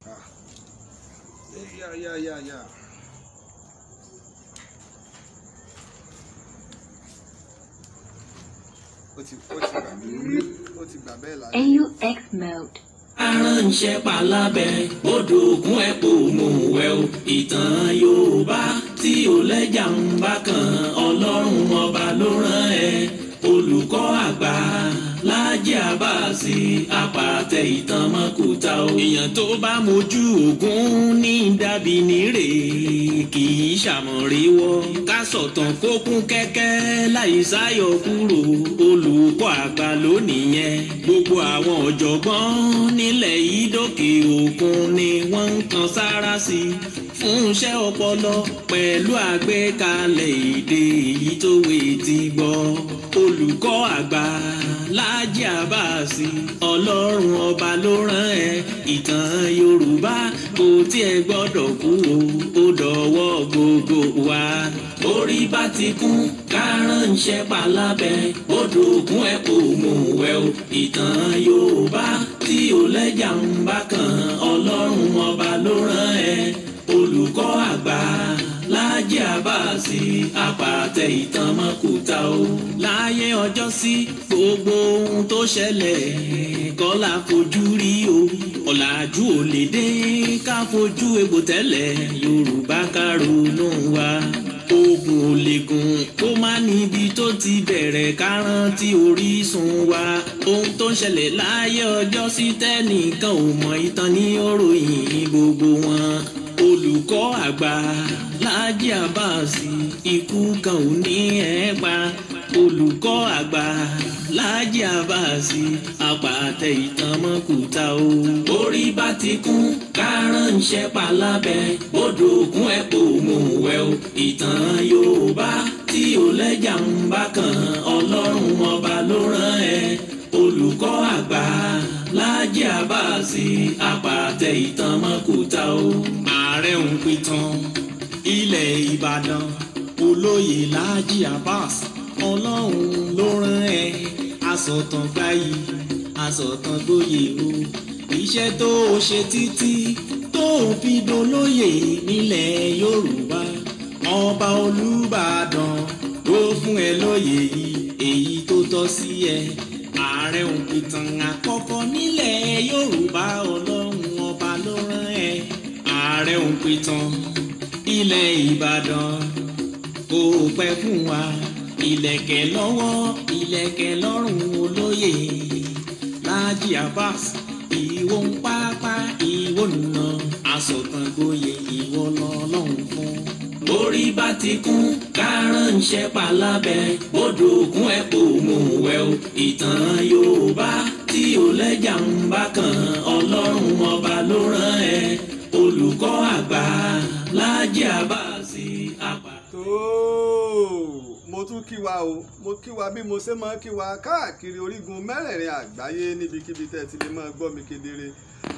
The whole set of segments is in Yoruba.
Ah. Yeah. Ó ti gbà bẹ́ẹ̀ láyé. AUX mode. Aránṣẹ́ palábẹ́ odò ògùn ẹ̀pọ̀ òmùwẹ̀ o ìtàn Yorùbá tí ò lẹ́jà ń bá kan Ọlọ́run ọba ló rán ẹ olùkọ́ àgbà Láàjì Àbáàsì apàtẹ ìtàn mọ́kúta o. èèyàn tó bá mojú ògún ní dàbí nírè kì í ṣàmọ̀ríwọ́ ká sọ̀tàn kó kún kẹ́kẹ́ láì sáyọ kúrò olùkọ́ àgbà lónìí yẹn gbogbo àwọn ọ̀jọ̀gbọ́n nílẹ̀ yìí dókè òkun ni wọ́n ń kan sára sí fún iṣẹ́ ọpọlọ pẹ̀lú àgbékalẹ̀ èdè èyí tó wé ti gbọ́ olùkọ́ àgbà Láàjì Àbáàsì Ọlọ́run ọba ló rán ẹ ìtàn Yorùbá kò tiẹ̀ gbọ́dọ̀ kú ó dọ̀wọ́ gbogbo wa. orí bá ti kún kárànṣẹ́ palábẹ́ odò ògùn ẹ̀pọ̀ òmùwẹ̀ o ìtàn Yorùbá tí ò lẹ́jà ń bá kan Ọlọ́run ọba ló rán ẹ olùkọ́ àgbà Láàjì Àbáàsì apàtẹ ìtàn mọ́kúta o. láyé ọjọ́ sí gbogbo ohun tó ṣẹlẹ̀ kọ́ la fojú rí o ọ̀làjú ò lè dé ká fojú egbò tẹ́lẹ̀ Yorùbá ká ronú wa ogun ò lè gùn kó má níbi tó ti bẹ̀rẹ̀ ká rántí orísun wa ohun tó ń ṣẹlẹ̀ láyé ọjọ́ sí tẹ́nìkan ò mọ ìtàn ní òròyìn gbogbo wọn olùkọ́ àgbà Láàjì Àbáàsì ikú kan ò ní ẹ̀ pa olùkọ́ àgbà Láàjì Àbáàsì apàtẹ ìtàn mọ́kúta o. orí bá ti kún kárànṣẹ́ palábẹ́ odò ògùn ẹ̀pọ̀ òmùwẹ̀ o ìtàn Yorùbá tí ò lẹ́jà ń bá kan Ọlọ́run ọba ló rán ẹ olùkọ́ àgbà Láàjì Àbáàsì apàtẹ ìtàn mọ́kúta o. ààrẹ ń pìtàn ilẹ̀ Ìbàdàn olóyè Láàjì Àbáàsì Ọlọ́run ló rán ẹ asọ̀tàn gbáyì asọ̀tàn gbóyè o iṣẹ́ tó ṣe títí tó fi dolóyè nílẹ̀ Yorùbá ọba Olúbàdàn ló fún ẹ lóyè yìí èyí tó tọ́ sí ẹ ààrẹ òpìtàn àkọ́kọ́ nílẹ̀ Yorùbá Ọlọ́run ọba ló rán ẹ ààrẹ òpìtàn ilẹ̀ Ìbàdàn kò pẹ́ fún wa ìlẹ̀kẹ̀ lọ́wọ́ ìlẹ̀kẹ̀ lọ́rùn olóyè Láàjì Àbáàsì ìwọ ń pápá ìwọ nà asọ̀tàn gboyè ìwọ lọ́lọ́run fún. orí bá ti kún kárànṣẹ́ palábẹ́ odò ògùn ẹ̀pọ̀ òmùwẹ̀ o ìtàn Yorùbá tí ò lẹ́jà ń bá kan Ọlọ́run ọba ló rán ẹ olùkọ́ àgbà Láàjì Àbáàsì apàtẹ. mo tún kí wa o mo kí wa bí mo ṣe máa kí wa káàkiri orígun mẹ́rẹ̀ẹ̀rin àgbáyé níbikíbi tẹ́ ti lè máa gbọ́ mi kedere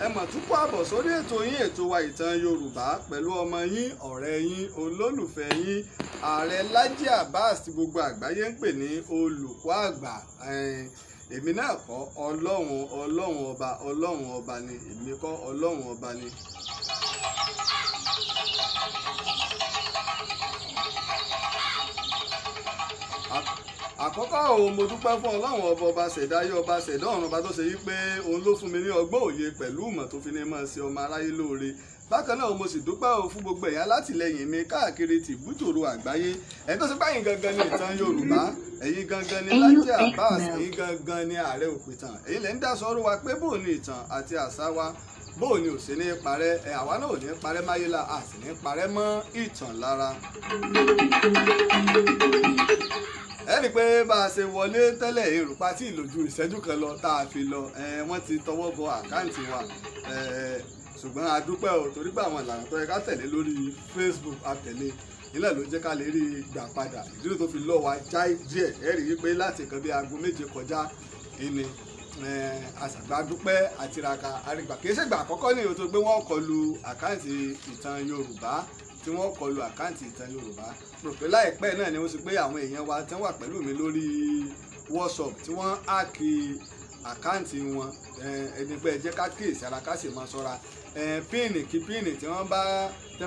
ẹ mà tún kó àbọ̀ sórí ètò yín ètò wa ìtàn Yorùbá pẹ̀lú ọmọ yín ọ̀rẹ́ yín olólùfẹ́ yín ààrẹ Láàjì Àbáàsì gbogbo àgbáyé ń pè ní olùkọ́ àgbà èmi náà kọ́ ọlọ́run ọba ni èmi kọ́ ọlọ́run ọba ni. àkọ́kọ́ òun mo dúpẹ́ fún ọlọ́run ọba ṣẹ̀dá ayé ọba ṣẹ̀dá ọ̀run ọba tó ṣe yí pé òun ló fún mi ní ọgbọ́n òye pẹ̀lú ìmọ̀ tó fi ní máa ṣe ọmọ aráyé lóore bákan náà mo sì dúpẹ́ fún gbogbo ẹ̀yà látìlẹ́yìn mi káàkiri tìbútòrò àgbáyé ẹ̀yin tó ṣe pé ẹ̀yin gangan ní ìtàn Yorùbá ẹ̀yin gangan ní Láàjì Àbáàsì ẹ̀yin gangan ní ààrẹ òpìtàn ẹ̀yin lẹ́ ń dá sọ́rọ́ wa pé bóò ní ìtàn àti àṣà wa bóò ni ò sí ní parẹ́ àwa náà ò ní parẹ́ máyé la a sì ní parẹ́ mọ́ ìtàn lára. ẹ rí i pé bá a ṣe wọlé tẹ́lẹ̀ èrò pátí ìlòjú ìṣẹ́jú kan lọ tá a fi lọ wọ́n ti tọwọ́ bọ àkáǹtì wa ṣùgbọ́n a dúpẹ́ o torí pé àwọn ìlànà tó yẹ ká tẹ̀lé lórí Facebook àtẹ̀lé nílẹ̀ ló jẹ́ ká lè rí gbà padà ìdílé tó fi lọ́ wa jáì díẹ̀ ẹ rí i pé láti nǹkan bí aago 7 kọjá ìní àṣàgbà dúpẹ́ àtiraka àrígbà kìí ṣègbà àkọ́kọ́ ní ìyóò tó gbé wọ́n kọlu àkáǹtì ìtàn Yorùbá tí wọ́n kọlu àkáǹtì ìtàn Yorùbá rò pé láìpẹ́ náà ni wọ́n sì pé àwọn èèyàn wa tí wọ́n wà pẹ̀lú mi lórí WhatsApp tí wọ́n háàkì àkáǹtì wọn ẹni pé ẹ jẹ́ ká kíyèsí ara ká sì máa ṣọ́ra píìnì kí píìnì tí wọ́n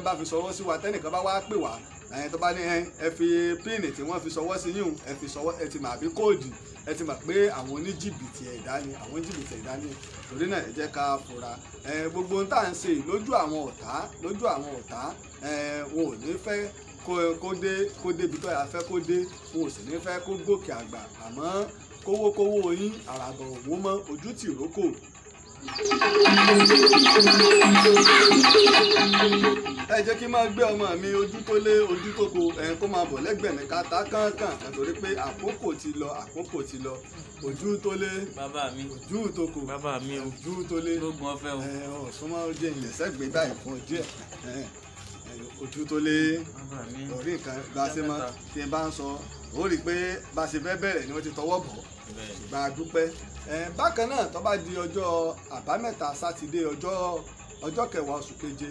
bá fi ṣọwọ́ sí wa tẹ́nìkan bá wá pè wá tó bá ní ẹ fi píìnì tí wọ́n fi ṣọwọ́ sí yín ẹ fi ṣọwọ́ ẹ ti mà bí kóòdì ẹ ti mà pé àwọn oníjìbìtì ẹ̀dá ni torí náà ẹ jẹ́ ká fura gbogbo ohun tá à ń ṣe lójú àwọn ọ̀tá wọn ò ní fẹ́ kó débi tó yà fẹ́ kó dé wọn ò sì ní fẹ́ kó gòkè àgbà àmọ́ kówókówó yín àràbọ̀ òwò mọ́ ojú tì rókò. ẹ jẹ́ kí n máa gbé ọmọ mi ojú tó lé ojú tó ko kó máa bọ̀ lẹ́gbẹ̀ẹ́ mi ká tá kánkán nítorí pé àkókò ti lọ ojú tó lé bàbá mi ojú tó ko bàbá mi ojú tó lé lógun ọ̀fẹ́ o ọ̀sùnmọ́ jẹ́ ilẹ̀ sẹ́gbẹ̀ẹ́ báyìí fún díẹ̀ ojú tó lé orí nǹkan bá a ṣe mọ́ tí n bá ń sọ ó rí i pé bá a ṣe fẹ́ bẹ̀rẹ̀ ni wọ́n ti tọwọ́ bọ̀ ìgbà dúpẹ́ bákan náà tó bá di ọjọ́ àbámẹ́ta sátidé ọjọ́ kẹwàá oṣù keje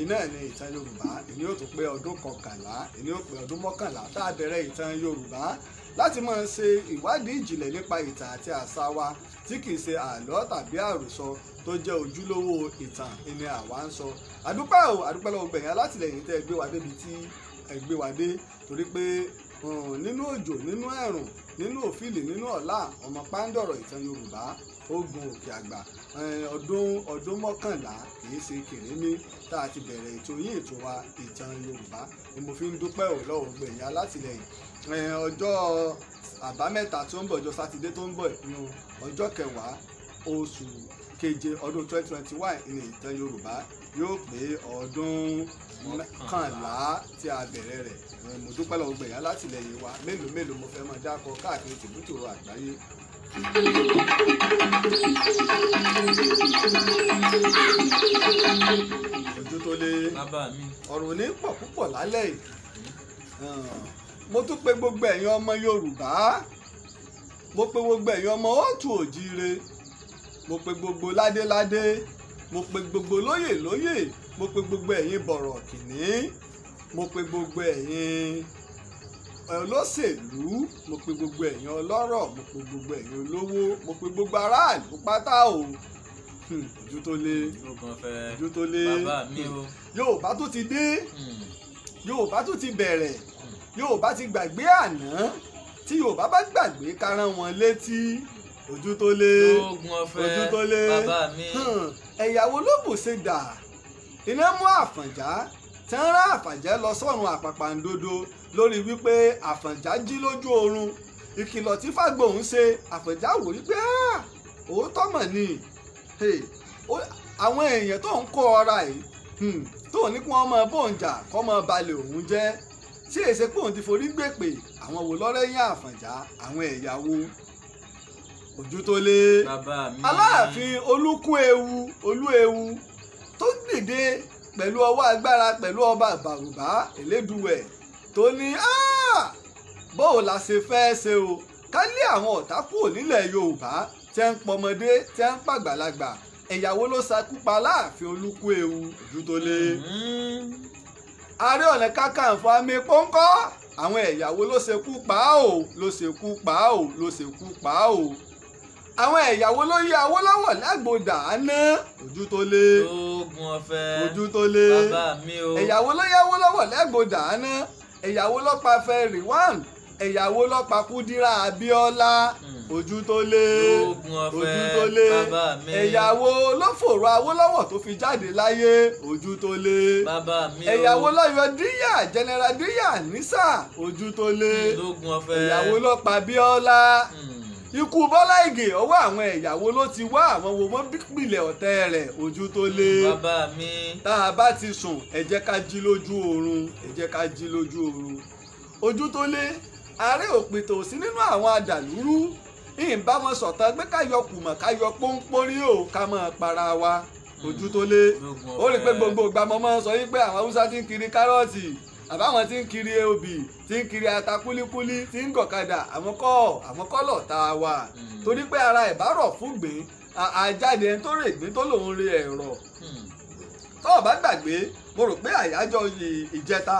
iná ní ìtàn Yorùbá ìní yóò tún pé ọdún 11 ìní yóò pé ọdún 11 tá a bẹ̀rẹ̀ ìtàn Yorùbá láti máa ṣe ìwádìí ìjìnlẹ̀ nípa ìtàn àti àṣà wa tí kìí ṣe àlọ́ tàbí àròsọ tó jẹ́ ojúlówó ìtàn ìní àwa ń sọ. àdúpẹ́ lọ́wọ́ gbẹ̀yìn alátìlẹyìn tẹ́ ẹ gbé wa débi tí ẹ gbé wa dé torí pé nínú òjò nínú ẹ̀rùn nínú òfìlì nínú ọ̀la ọmọ pàǹdọ̀rọ̀ ìtàn Yorùbá ó gun òkè àgbà ọdún 11 kìí ṣe kèrémí tá a ti bẹ̀rẹ̀ ètò yín ètò wa ìtàn Yorùbá ni mo fi ń dúpẹ́ lọ́wọ́ gbẹ̀yìn alátìlẹyìn ọjọ́ àbámẹ́ta tó ń bọ̀ ọjọ́ sátidé tó ń bọ̀ ní ọjọ́ kẹwàá oṣù keje ọdún 2021 ní ìtàn Yorùbá yóò pé ọdún 11 tí a bẹ̀rẹ̀ rẹ̀ mo dúpẹ́ lọ́wọ́ gbẹ̀yìn alátìlẹyìn wa mélòó mo fẹ́ mọ dákọ káàkiri tìbútòrò àgbáyé. ojú tó lé ọ̀rọ̀ ní pọ̀ púpọ̀ lálẹ́ yìí mo tún pe gbogbo ẹ̀yin ọmọ Yorùbá mo pe gbogbo ẹ̀yin ọmọ òtù òjíire mo pe gbogbo ládéládé mo pe gbogbo lóyè mo pe gbogbo ẹ̀yin bọ̀rọ̀ kìnní mo pe gbogbo ẹ̀yin olóṣèlú mo pe gbogbo ẹ̀yin ọlọ́rọ̀ mo pe gbogbo ẹ̀yin olówó mo pe gbogbo aráàlú pátá o ojú tó lé Yorùbá tó ti dé Yorùbá tó ti bẹ̀rẹ̀ Yorùbá ti gbàgbé àná tí Yorùbá bá gbàgbé ká rán wọn létí ojú tó lé ẹ̀yàwó ló bù ṣe dà iná mú Àfọ̀njá tí ń rán Àfọ̀njá lọ sọ́run àpàpàǹdodo lórí wípé Àfọ̀njá jí lójú oorun ìkìlọ̀ tí Fágbóhùn ṣe Àfọ̀njá wò wípé òótọ́ mọ̀ ni àwọn èèyàn tó ń kó ọra yìí tó ní kí wọ́n máa bóun jà kọ́ máa balẹ̀ òun jẹ́ tí èsè pé òun ti forí gbèpè àwọn wò lọ́rẹ́yìn Àfọ̀njá àwọn ẹ̀yàwó ojú tó lé Aláàfin Olúewu tó dìde pẹ̀lú ọwọ́ agbára pẹ̀lú ọba Bàrùbá Elédùwẹ̀ tó ní bóò la ṣe fẹ́ ṣe o ká lé àwọn ọ̀tá kúrò nílẹ̀ Yorùbá tẹ́ ń pọmọdé tẹ́ ń pàgbàlagbà ẹ̀yàwó ló ṣakú pa Aláàfin Olúewu ojú tó lé Ààrẹ Ọ̀nà Kakanfò àmì pọ́ńkọ́ àwọn ẹ̀yàwó ló ṣekú pa á o àwọn ẹ̀yàwó ló yí Awólọ́wọ̀ lágbòdà àná ojú tó lé ẹ̀yàwó ló yí Awólọ́wọ̀ lágbòdà àná ẹ̀yàwó ló pa Fẹ́ríwán ẹ̀yàwó ló pa Kúdírà Abíọ́lá ojú tó lé ẹ̀yàwó ló fòrò Awólọ́wọ̀ tó fi jáde láyé ojú tó lé ẹ̀yàwó ló yọ Díyà General Díyà Nísà ojú tó lé ẹ̀yàwó ló pa Bíọ́lá ikú Bọ́lá Ìgè ọwọ́ àwọn ẹ̀yàwó ló ti wá àwọn wo wọ́n pìlẹ̀ ọ̀tẹ̀ rẹ̀ ojú tó lé tá a bá ti sùn ẹ jẹ́ ká jí lójú oorun ojú tó lé ààrẹ òpìtàn sí nínú àwọn adàlúrú ìbámu sọ̀tàn pé ká yọ kùmọ̀ ká yọ pọ́npọ́nrí o ká máa para wa ojú tó lé ó rí i pé gbogbo ìgbà mo máa ń sọ yín pé àwọn Haúsá ti ń kiri kárọ̀tì àbáwọn tí ń kiri obì tí ń kiri ata kúlíkúlí tí ń gọ̀kadà àwọn kọ́ lọ̀ tá a wà torí pé ara ìbárọ̀ fúngbìn àjáde ẹni tó rè gbìn tó lòun rí ẹ̀rọ tó o bá gbàgbé mo rò pé àyájọ́ ìjẹta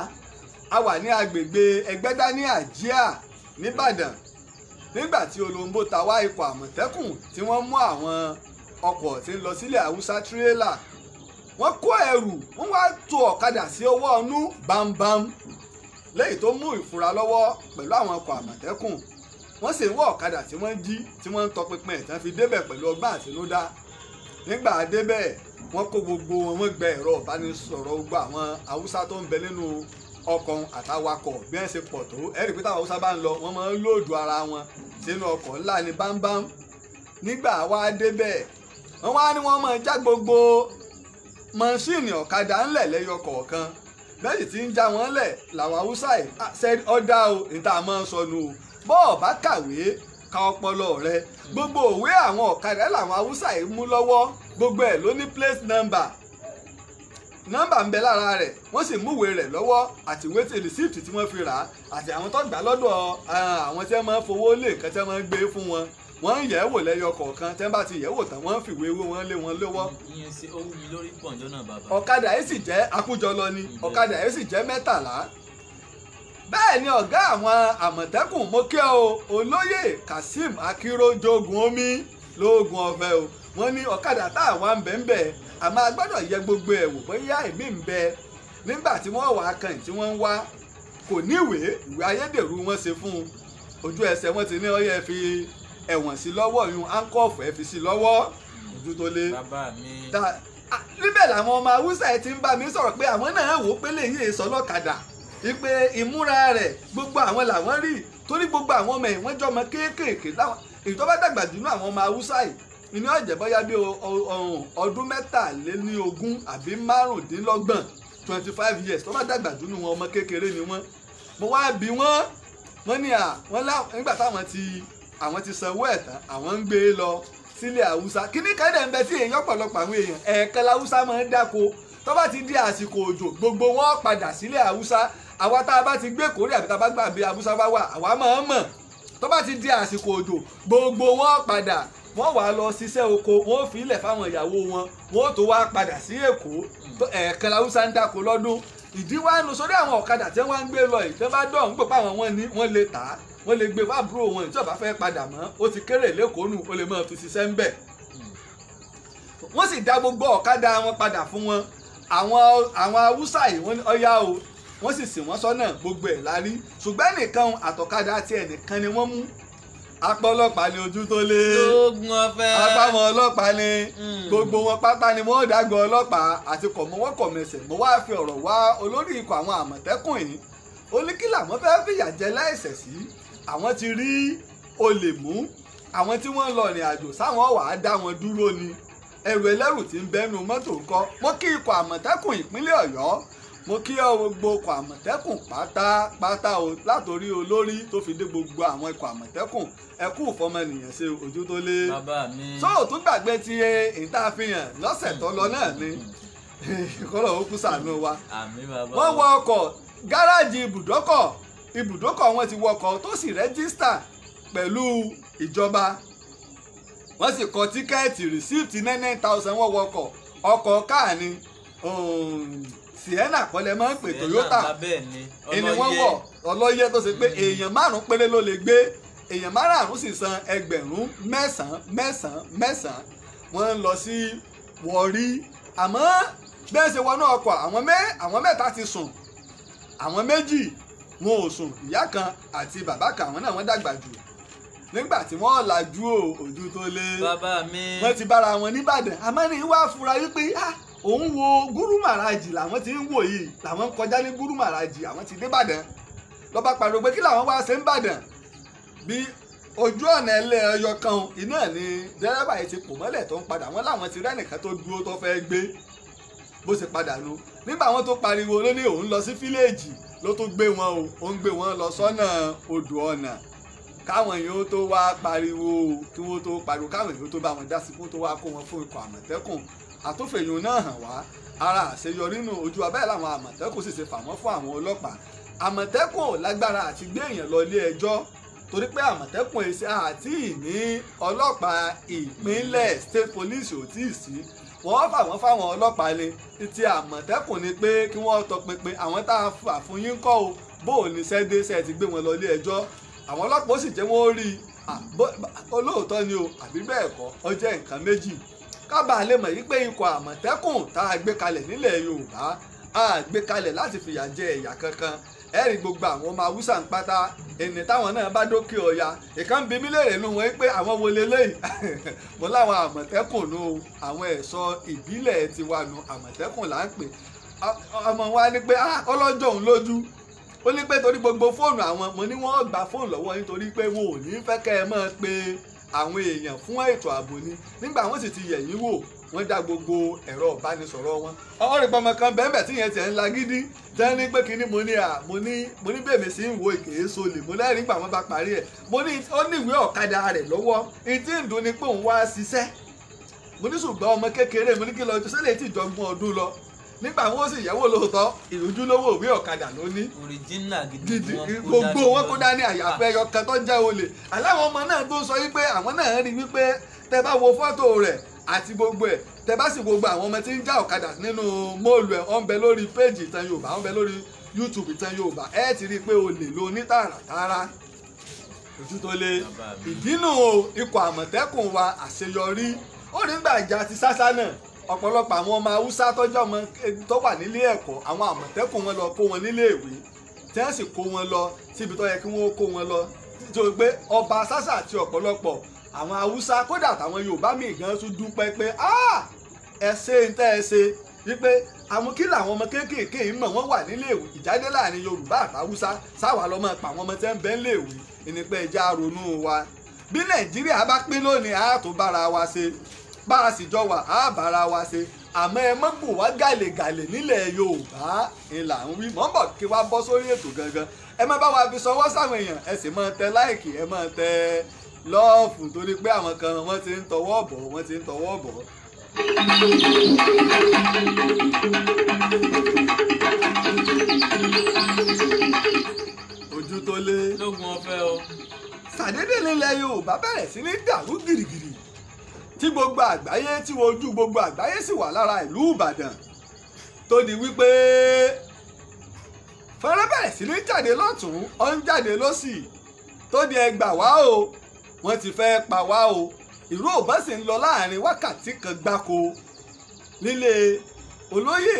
a wà ní agbègbè Ẹgbẹ́dá ní Àjíà nìbàdàn nígbà tí Olóńgbò ta wá ikọ̀ Àmọ̀tẹ́kùn tí wọ́n mú àwọn ọkọ̀ tí ń lọ sílẹ̀ Haúsá tírélà wọ́n kó ẹrù wọ́n wá to ọ̀kadà sí ọwọ́ ọnú bámbám lẹ́yìn tó mú ìfura lọ́wọ́ pẹ̀lú àwọn ọkọ̀ àmọ̀tẹ́kùn wọ́n sì ń wọ́ ọ̀kadà tí wọ́n jí tí wọ́n ń tọpinpin ìtàn fi débẹ̀ pẹ̀lú ọgbọ́n àtinúdá nígbà débẹ̀ wọ́n kó gbogbo wọn wọ́n gbẹ ẹ̀rọ ìbánisọ̀rọ̀ gbogbo àwọn haúsá tó ń bẹ nínú ọkọ̀ àtàwakọ̀ bí wọ́n ṣe pọ̀ tó ẹ̀rí pé táwọn haúsá bá ń lọ wọ́n máa ń lóòdù ara wọn sínú ọkọ̀ ńlá ní bámbám nígbà wá débẹ̀ wọ́n wá ní wọ́n máa já gbogbo mọ́ṣíìnì ọ̀kadà ńlẹ̀ lẹ́yọ kọ̀ọ̀kan bẹ́ẹ̀ tí ń já wọn lẹ̀ làwọn haúsá yìí ọ̀dà o níta máa ń sọnù o bọ́ọ̀ bá kàwé ka ọpọlọ rẹ gbogbo òwe àwọn ọ̀kadà làwọn haúsá yìí mú lọ́wọ́ gbogbo ẹ̀ ló ní plate number nọ́mbà ń bẹ lára rẹ̀ wọ́n sì múwèé rẹ̀ lọ́wọ́ àti ìwé tí rìsíìtì tí wọ́n fi rà á àti àwọn tó gbà lọ́dọ̀ àwọn tí wọ́n máa ń fowó lé nǹkan tí wọ́n máa ń gbé fún wọn wọ́n ń yẹ̀ wò lẹ́yọ kọ̀ọ̀kan tí wọ́n bá ti yẹ̀ wò tán wọ́n ń fìwé owó wọn lé wọn lọ́wọ́. ìyẹn ṣe ó wú mi lórí pọ̀njọ́ náà bàbá. ọ̀kadà yìí sì jẹ́ akújọlọ ni ọ̀kadà yìí sì jẹ́ 13. bẹ́ẹ̀ ni ọ̀gá àwọn àmọ̀tẹ́kùn mókè o olóyè Kazeem Akínrójogun omi lóògùn ọ̀fẹ́ o wọ́n ní ọ̀kadà táwọn ń bẹ̀ ń bẹ̀ àmọ́ a gbọ́dọ̀ yẹ gbogbo ẹ̀ wò bóyá èmi ń bẹ nígbà tí wọ́n wà á kàn tí wọ́n ń wá kò níwèé ìwé ayédèrú wọn ṣe fún un ojú ẹsẹ̀ wọn ti ní ọyẹ fi ẹ̀wọ̀n sí lọ́wọ́ yun áńkọ́ọ̀fù ẹ̀ fi sí lọ́wọ́ ojú tó lé. bàbá mi. níbẹ̀ làwọn ọmọ haúsá ẹ̀ ti ń bá mi sọ̀rọ̀ pé àwọn náà wò ó pé lè yí èso lọ́kadà ìpè ìmúra rẹ̀ gbogbo àwọn làwọn rí torí gbogbo àwọn ọmọ ìwọ́n jọmọ kéékèèké láwọn èyí tó bá dàgbà jù nínú àwọn ọmọ haúsá yìí ìní ọ̀jẹ̀ bọ́yá bí ọdún 23 àbí 25 25 years tó bá dàgbà jù nínú wọn ọmọ kékeré ni wọ́n mo wá bí wọ́n ní nígbà táwọn ti sanwó ẹ̀ tán àwọn ń gbé lọ sílẹ̀ haúsá kíní kẹ́dẹ̀ ń bẹ tí èèyàn ọ̀pọ̀lọpọ̀ àwọn èèyàn ẹ̀ẹ̀kan haúsá máa ń dáko tó bá ti di àsìkò òjò gbogbo wọn padà sílẹ̀ haúsá àwa tá a bá ti gbé kórè àbí tá a bá gbà bí haúsá bá wà àwa máa ń mọ̀ tó bá ti di àsìkò òjò gbogbo wọn padà wọ́n wá lọ ṣiṣẹ́ oko wọ́n fi ilẹ̀ fáwọn ìyàwó wọn wọ́n tó wá padà sí èkó ẹ̀ẹ̀kan haúsá ń dáko lọ́dún ìdí wá nu sórí àwọn ọ̀kadà tí wọ́n ń gbé lọ yìí tí wọ́n bá dọ̀ ń gbò pa àwọn wọn ní wọ́n lè tà á wọ́n lè gbé fábúrò wọn tí ó bá fẹ́ padà mọ́ ó ti kéré lẹ́kọ̀ọ́ nù ó lè máa fi ṣiṣẹ́ ń bẹ̀. wọ́n sì dá gbogbo ọ̀kadà wọn padà fún wọn àwọn haúsá yìí wọ́n ní ọ̀yá o wọ́n sì sìn wọ́n sọ́nà gbogbo ẹ̀ lárí ṣùgbọ́n nìkan àtọ̀kadà tí ẹnìkan ni wọ́n mú apá ọlọ́pàá ní ojú tó lé lóògùn ọ̀fẹ́ apá wọn ọlọ́pàá ní gbogbo wọn pátá ni wọ́n dàgbọ́ ọlọ́pàá àti kọ̀mọ́wọ́kọ̀mẹsẹ̀ mo wá fi ọ̀rọ̀ wá olórí ikọ̀ àwọn àmọ̀tẹ́kùn yìí ó ní kí làwọn fẹ́ fìyà jẹ láìṣẹ̀ sí àwọn ti rí olè mú àwọn tí wọ́n lọ rìn àjò sáwọn wàá dá wọn dúró ni ẹrù ẹlẹ́rù tí ń bẹ́nu mọ́tò ńkọ́ mo kí ikọ̀ àmọ̀tẹ́kùn ìpínlẹ̀ ọ̀yọ́ mo kí gbogbo ikọ̀ àmọ̀tẹ́kùn pátápátá o látòrí olórí tó fi dé gbogbo àwọn ikọ̀ àmọ̀tẹ́kùn ẹkú ìfọmọnìyàn ṣe ojú tó lé. bàbá mi. sóòtún gbàgbé ti ìta àfihàn lọ́sẹ̀ tó lọ náà ni kọ́lọ̀ ó kú ṣàánú wa. àmín bàbá. wọ́n wọ ọkọ̀ gáràjì ibùdókọ̀ wọn ti wọkọ̀ tó sì rẹ́gísítà pẹ̀lú ìjọba wọ́n sì kọ tíkẹ́ẹ̀tì rìsíìtì 9,000 wọ́n wọkọ̀ ọkọ̀ káà ni Sienna kọ́lẹ̀ máa ń pè Toyota ẹni wọ́n wọ̀ ọlọ́yẹ tó ṣe pé èèyàn 5 péré ló lè gbé èèyàn 5 sì san ẹgbẹ̀rún mẹ́sàn-án wọ́n ń lọ sí Warri àmọ́ bẹ́ẹ̀ ṣe wọnú ọkọ̀ àwọn mẹ́ta ti sùn àwọn 2 wọn ò sùn ìyá kan àti bàbá kan àwọn náà wọ́n dàgbà jù nígbà tí wọ́n làjú ojú tó lé bàbá mi wọ́n ti bára wọn nìbàdàn àmọ́ ní wàá fura wípé òun wo Gúrú Màràjì làwọn ti ń wò yìí làwọn ń kọjá ní Gúrú Màràjì àwọn ti dé Ìbàdàn lọ́ba pariwo pé kí làwọn wá ṣe ń bàdàn bí ojú ọ̀nà ẹlẹ́ ẹyọ kan iná ni dẹ́rẹ́bà yìí ti pò mọ́lẹ̀ tó ń padà wọ́n láwọn ti rẹ́nìkan tó dúró tó fẹ́ gbé bó ṣe padà nu nígbà wọn tó pariwo ló ní òun lọ sí fíléèjì ló tó gbé wọn ó ń gbé wọn lọ sọ́nà odò ọ̀nà káwọn èèyàn tó wá pariwo kí wọ́n tó pariwo káwọn èèyàn tó bá wọn dá sí kó tó wá kó wọn fún ikọ̀ àmọ̀tẹ́kùn àtúnfèyàn náà hàn wá ara àṣeyọrí nù ojú abẹ́rẹ́ làwọn àmọ̀tẹ́kùn sì ṣe fà wọ́n fún àwọn ọlọ́pàá àmọ̀tẹ́kùn ò lágbára àti gbé èèyàn lọ ilé ẹjọ́ torí pé àmọ̀tẹ́kùn èsì àti ìní ọlọ́pàá ìpínlẹ̀ state police ò tí ì sí wọ́n fà wọ́n fáwọn ọlọ́pàá ni ti àmọ̀tẹ́kùn ni pé kí wọ́n tọpinpin àwọn tá a fà fún yín kọ́ o bó o ní sẹ́dẹ́sẹ́ ti gbé wọn lọ ilé ẹjọ́ àwọn ọlọ́pàá ó sì jẹ́ wọ́n rí olóòótọ́ ni o àbí bẹ́ẹ̀ kọ́ ó jẹ́ nǹkan méjì kábàá lè mọ̀ yí pé ikọ̀ àmọ̀tẹ́kùn tá a gbé kalẹ̀ nílẹ̀ Yorùbá a gbé kalẹ̀ láti fìyà jẹ ẹ̀yà kankan ẹ̀rí gbogbo àwọn ọmọ Haúsá ń pátá ẹni táwọn náà bá dókè ọya ìkan bí mí léèrè nù wọ́n pé àwọn wo leléyìí mo láwọn àmọ̀tẹ́kùn nù àwọn ẹ̀ṣọ́ ìbílẹ̀ tiwa nù àmọ̀tẹ́kùn là ń pè ọmọ wa ní pé ọlọ́jọ́ òun lójú ó ní pé torí gbogbo fóònù àwọn mo ní wọ́n gba fóònù lọ́wọ́ nítorí pé wọn ò ní fẹ́ kẹ́ ẹ máa pe àwọn èèyàn fún ètò ààbò ni nígbà wọ́n sì ti yẹ̀yìn wò wọ́n dá gbogbo ẹ̀rọ ìbánisọ̀rọ̀ wọn ọ̀rẹ́ pọmọ kan bẹ́ẹ̀ tí yẹn tiẹ̀ ń la gidi tẹ́ ní pé kíní mo ní bèbè sí ń wo ìkéé solè mo lẹ́rìí nígbà wọn bá parí ẹ̀ mo ní ó ní ìwé ọ̀kadà rẹ̀ lọ́wọ́ ìtí ìdùn ni pé òun wá ṣiṣẹ́ mo ní ṣùgbọ́n ọmọ kékeré mo ní kí lọ sẹ́lẹ̀ tí ìjọgbọ́n ọdún lọ nígbà wọn sì yẹ̀wò lóòótọ́ ìrújúlówó ìwé ọ̀kadà ló ní. original gidi gbogbo wọn kó dání àyàfẹ́ ẹyọkan tó jẹ́ olè aláwọn ọmọ náà tó sọ wípé àwọn náà rí wípé tẹ bá wo fọ́tò rẹ̀ àti gbogbo ẹ̀ tẹ bá sì gbogbo àwọn ọmọ tí ń já ọ̀kadà nínú móòlù ẹ̀ ó ń bẹ lórí péèjì Ìtàn Yorùbá ó ń bẹ lórí YouTube Ìtàn Yorùbá ẹ ti rí i pé olè ló ní tààràtààrà ojú tó lé ìdínú ikọ̀ àmọ̀tẹ́kùn wa àṣeyọrí ó rí gbà ìjà ti sásá náà ọ̀pọ̀lọpọ̀ àwọn ọmọ Haúsá tọ́jú ọmọ tó wà nílé ẹ̀kọ́ àwọn àmọ̀tẹ́kùn wọn lọ kó wọn nílé ìwé tí wọ́n sì kó wọn lọ síbi tó yẹ kí wọ́n kó wọn lọ tó gbé ọba sásà àti ọ̀pọ̀lọpọ̀ àwọn Haúsá kódà táwọn Yorùbá míì gan tún dúpẹ́ pé ẹ ṣe ń tẹ́ ẹ ṣe wípé àwọn kí làwọn ọmọ kéékèèké yìí mọ̀ wọ́n wà nílé ìwé ìjáde láàrin Yorùbá àti Haúsá sáwà lọ́mọ pa àwọn ọmọ tẹ́ ń bẹ nílé ìwé ìnípẹ́ ẹja ronú wa bí Nàìjíríà bá pín lónìí á tó bára wa ṣe bá a sì jọ wà á bára wa ṣe àmọ́ ẹ mọ́ bù wá gàlègàlè nílẹ̀ Yorùbá ńlá ń wí mọ́ bọ̀ kí wá bọ́ sórí ètò gangan ẹ má bá wa fi sọwọ́ sáwọn èèyàn ẹ sì máa tẹ láìkì ẹ máa tẹ lọ́ọ̀fù torí pé àwọn kan wọ́n ti ń tọwọ́ bọ̀. ojú tó lé lógun ọ̀fẹ́ o. sàdédé nílẹ̀ Yorùbá bẹ̀rẹ̀ sí ní dàrú gìrìgìrì tí gbogbo àgbáyé tí ojú gbogbo àgbáyé sì wà lára ìlú Ìbàdàn tó di wípé fẹ́rẹ́ bẹ̀rẹ̀ sí ní jáde lọ́tún ó ń jáde lọ́sì tó di ẹgbà wá o wọ́n ti fẹ́ pa wá o ìró òbá sì ń lọ láàrin wákàtí kan gbáko nílé olóyè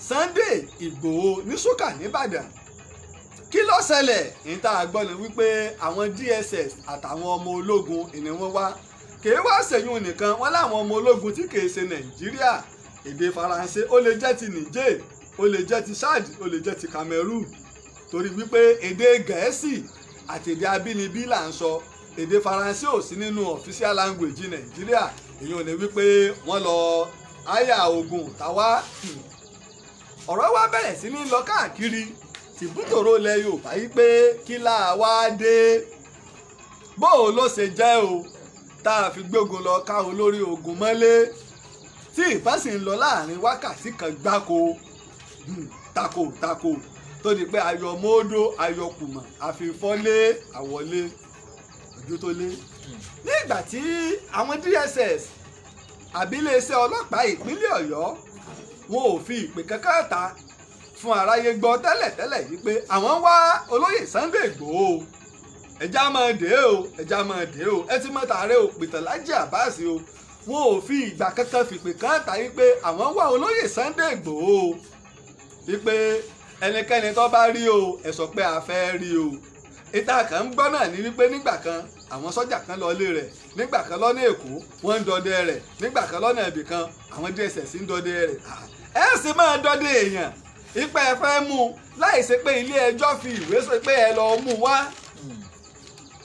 Sunday Ìgbòho ní Sókà nìbàdàn kí ló ṣẹlẹ̀ níta àgbọ̀nà wípé àwọn DSS àtàwọn ọmọ ológun ìní wọn wá kèé wá ṣèyún nìkan wọn láwọn ọmọ ológun tí kèé ṣe Nàìjíríà èdè Faransé ó lè jẹ́ ti Niger ó lè jẹ́ ti Chad ó lè jẹ́ ti Cameroon torí wípé èdè Gẹ̀ẹ́sì àti èdè abínibí là ń sọ èdè Faransé ò sí nínú official language Nàìjíríà èyí ò ní wípé wọ́n lọ àyà ogun táwa ọ̀rọ̀ wa bẹ̀rẹ̀ sí ní lọ káàkiri tìbútòrò ilẹ̀ Yorùbá yìí pé kí láà wá dé bóò ló ṣe jẹ́ o tá a fi gbógun lọ ká olórí ogun mọ́lé tí ìbá sì ń lọ láàrin wákàtí kan gbáko tako tó di pé ayọ̀ mọ́ọ́dọ́ ayọ̀ kùmọ̀ àfìfọ́lé àwọlé ojú tó lé nígbà tí àwọn DSS àbí iléeṣẹ́ ọlọ́pàá ìpínlẹ̀ Ọ̀yọ́ wọn ò fi ìpè kankan ta fún aráyé gbọ́ tẹ́lẹ̀tẹ́lẹ̀ yìí pé àwọn wá olóyè Sunday Ìgbòho ẹja máa dé o ẹ ti mọ tààrẹ òpìtàn Lájí Àbáàsì o wọn ò fi ìgbà kankan fìpè kan ta yìí pé àwọn wá olóyè Sunday Ìgbòho wípé ẹnikẹ́ni tó bá rí o ẹ sọ pé a fẹ́ rí o ìta kan ń gbọ́ náà ní wípé nígbà kan àwọn sọ́jà kan lọ ilé rẹ̀ nígbà kan lọ́nà Èkó wọ́n ń dọdẹ rẹ̀ nígbà kan lọ́nà ibì kan àwọn DSS ń dọdẹ rẹ̀ ẹ sì máa dọdẹ èèyàn ipa ẹ fẹ́ mú láì ṣe pé ilé ẹjọ́ fi ìwé sọ pé ẹ lọ mú wá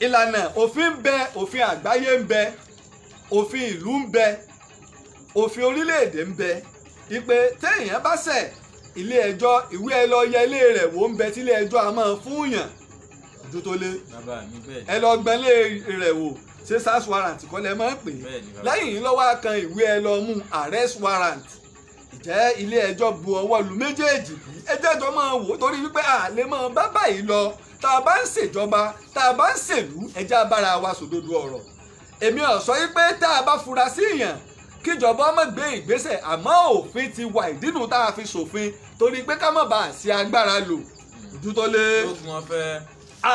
ìlànà òfin ń bẹ òfin àgbáyé ń bẹ òfin ìlú ń bẹ òfin orílẹ̀-èdè ń bẹ ipe téèyàn bá ṣẹ̀ ilé ẹjọ́ ìwé ẹ lọ yẹ ilé rẹ̀ wò ń bẹ tí ilé ẹjọ́ a máa fún yàn ojú tó lé ẹ lọ gbẹ́lé rẹ̀ wò ṣé search warrant kọ́ lẹ máa ń pè é lẹ́yìn yìí lọ́wọ́ kan ìwé ẹ lọ mú arrest warrant ìjẹ́ ilé ẹjọ́ bu ọwọ́ lu méjèèjì bí ẹjọ́ jọ máa wò torí wípé àlè máa bá báyìí lọ tá a bá ń ṣèjọba tá a bá ń ṣèlú ẹjẹ́ abára wa sòdodo ọ̀rọ̀ èmi ò sọ wípé tá a bá fura sí èèyàn kíjọba ọmọ gbé ìgbésẹ̀ àmọ́ òfin ti wà ìdínú tá a fi ṣòfin torí pé ká má bàa ṣe agbára lò ojú tó lé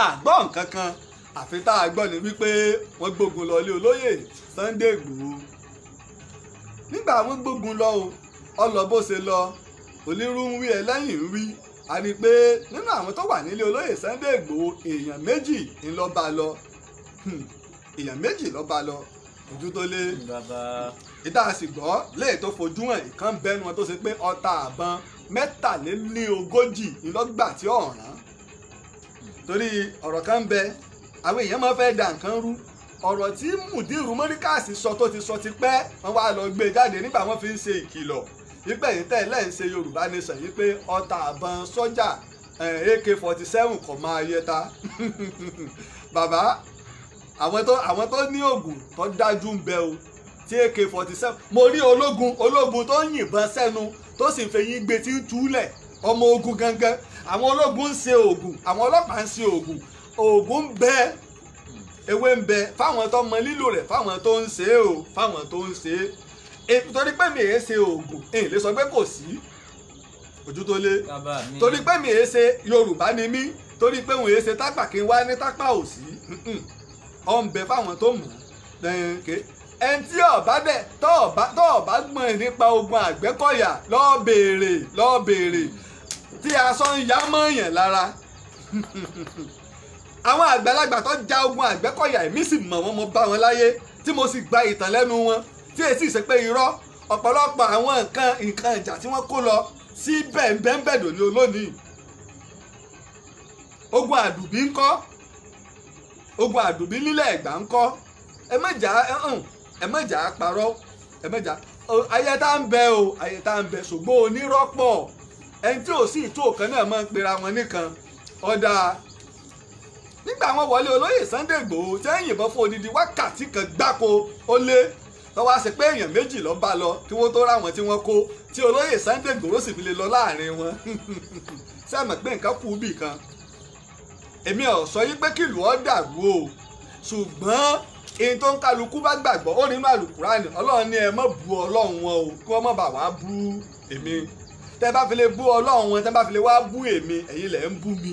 àgbọ̀ nǹkan kan àfi tá a gbọ́ ni wípé wọ́n gbógun lọ ilé olóyè Sunday Ìgbòho nígbà àwọn gbógun lọ o ọlọ bó ṣe lọ onírú ń wí ẹlẹ́yìn ń wí a rí i pé nínú àwọn tó wà nílé olóyè Sunday Igboho èèyàn méjì ń lọ bá lọ èèyàn méjì lọ bá lọ ojú tó lé ìdá sì gbọ́ léè tó fojú hàn ìkan bẹ́nu wọn tó ṣe pé ọta àbọn 43 ńlọgbà tí ọ̀ràn torí ọ̀rọ̀ kan ń bẹ àwọn èèyàn máa fẹ́ da nǹkan rú ọ̀rọ̀ tí Mudiru Mọ́ríkàsì sọ tó ti sọ ti pẹ́ wọ́n wá lọ gbé jáde nígbà wọ́n fi ń ṣe ìkìlọ̀ wípé yìí tẹ́lẹ̀ ń ṣe Yorùbá Nation yìí pé ọta àbọn sọ́jà AK-47 kò máa yẹta bàbá àwọn tó ní oògùn tó dájú ń bẹ o tí AK-47 mo rí ológun tó ń yìnbọn sẹ́nu tó sì ń fẹ̀yìn gbé tí ń túlẹ̀ ọmọ ogun gangan àwọn ológun ń ṣe oògùn àwọn ọlọ́pàá ń ṣe oògùn ń bẹ ewé ń bẹ fáwọn tó mọ lílò rẹ̀ fáwọn tó ń ṣe o fáwọn tó ń ṣe torí pé mi èé ṣe oògùn èyí lè sọ pé kò sí ojú tó lé torí pé mi èé ṣe Yorùbá ni mí torí pé òun èé ṣe tápà kí n wá ní tápà ò sí ọ ń bẹ fáwọn tó mọ̀ ẹni tí ọba dẹ tó ọba gbọ́n nípa ogun Àgbẹ̀kọ̀yà lọ́ọ́ béèrè tí aṣọ ń yá mọ́ọ̀yàn lára àwọn àgbàlagbà tó ja ogun Àgbẹ̀kọ̀yà èmi sì mọ̀ wọ́n mo bá wọn láyé tí mo sì gba ìtàn lẹ́nu wọn tí èsì ṣe pé irọ́ ọ̀pọ̀lọpọ̀ àwọn nǹkan ìjà tí wọ́n kó lọ sí bẹ́ẹ̀nbẹ́ẹ̀dò ní olónìí ogun Àdùbí ńkọ́ ogun Àdùbí nílẹ̀ Ẹ̀gbá ńkọ́ ẹ mẹ́jà parọ́ ẹ mẹ́jà ayé tá ń bẹ o ayé tá ń bẹ ṣùgbọ́n onírọ́pọ̀ ẹni tí ò sí ìtò kan náà máa ń pera wọn nìkan ọ̀dà nígbà wọn wọlé olóyè Sunday Igboho tí ń yìnbọn fún odidi wákàtí kan gbáko ó lé tọ́wọ́ ṣe pé èèyàn méjì ló bá lọ kí wọ́n tó ráwọn tí wọ́n kó tí olóyè Sunday Igboho sì fi lè lọ láàrin wọn sẹ́mi pé nǹkan kú bì kan èmi ò sọ yí pé kìlú ọ́ dàrú o ṣùgbọ́n èyí tó ń kálukú bá gbàgbọ́ ó nínú àlùkùránì Ọlọ́run ní ẹ má bu Ọlọ́run wọn o kí wọ́n má bà wá bú èmi tẹ́ bá fi lè bú Ọlọ́run wọn tẹ́ bá fi lè wá bú èmi ẹ̀yin lẹ̀ ń bú mi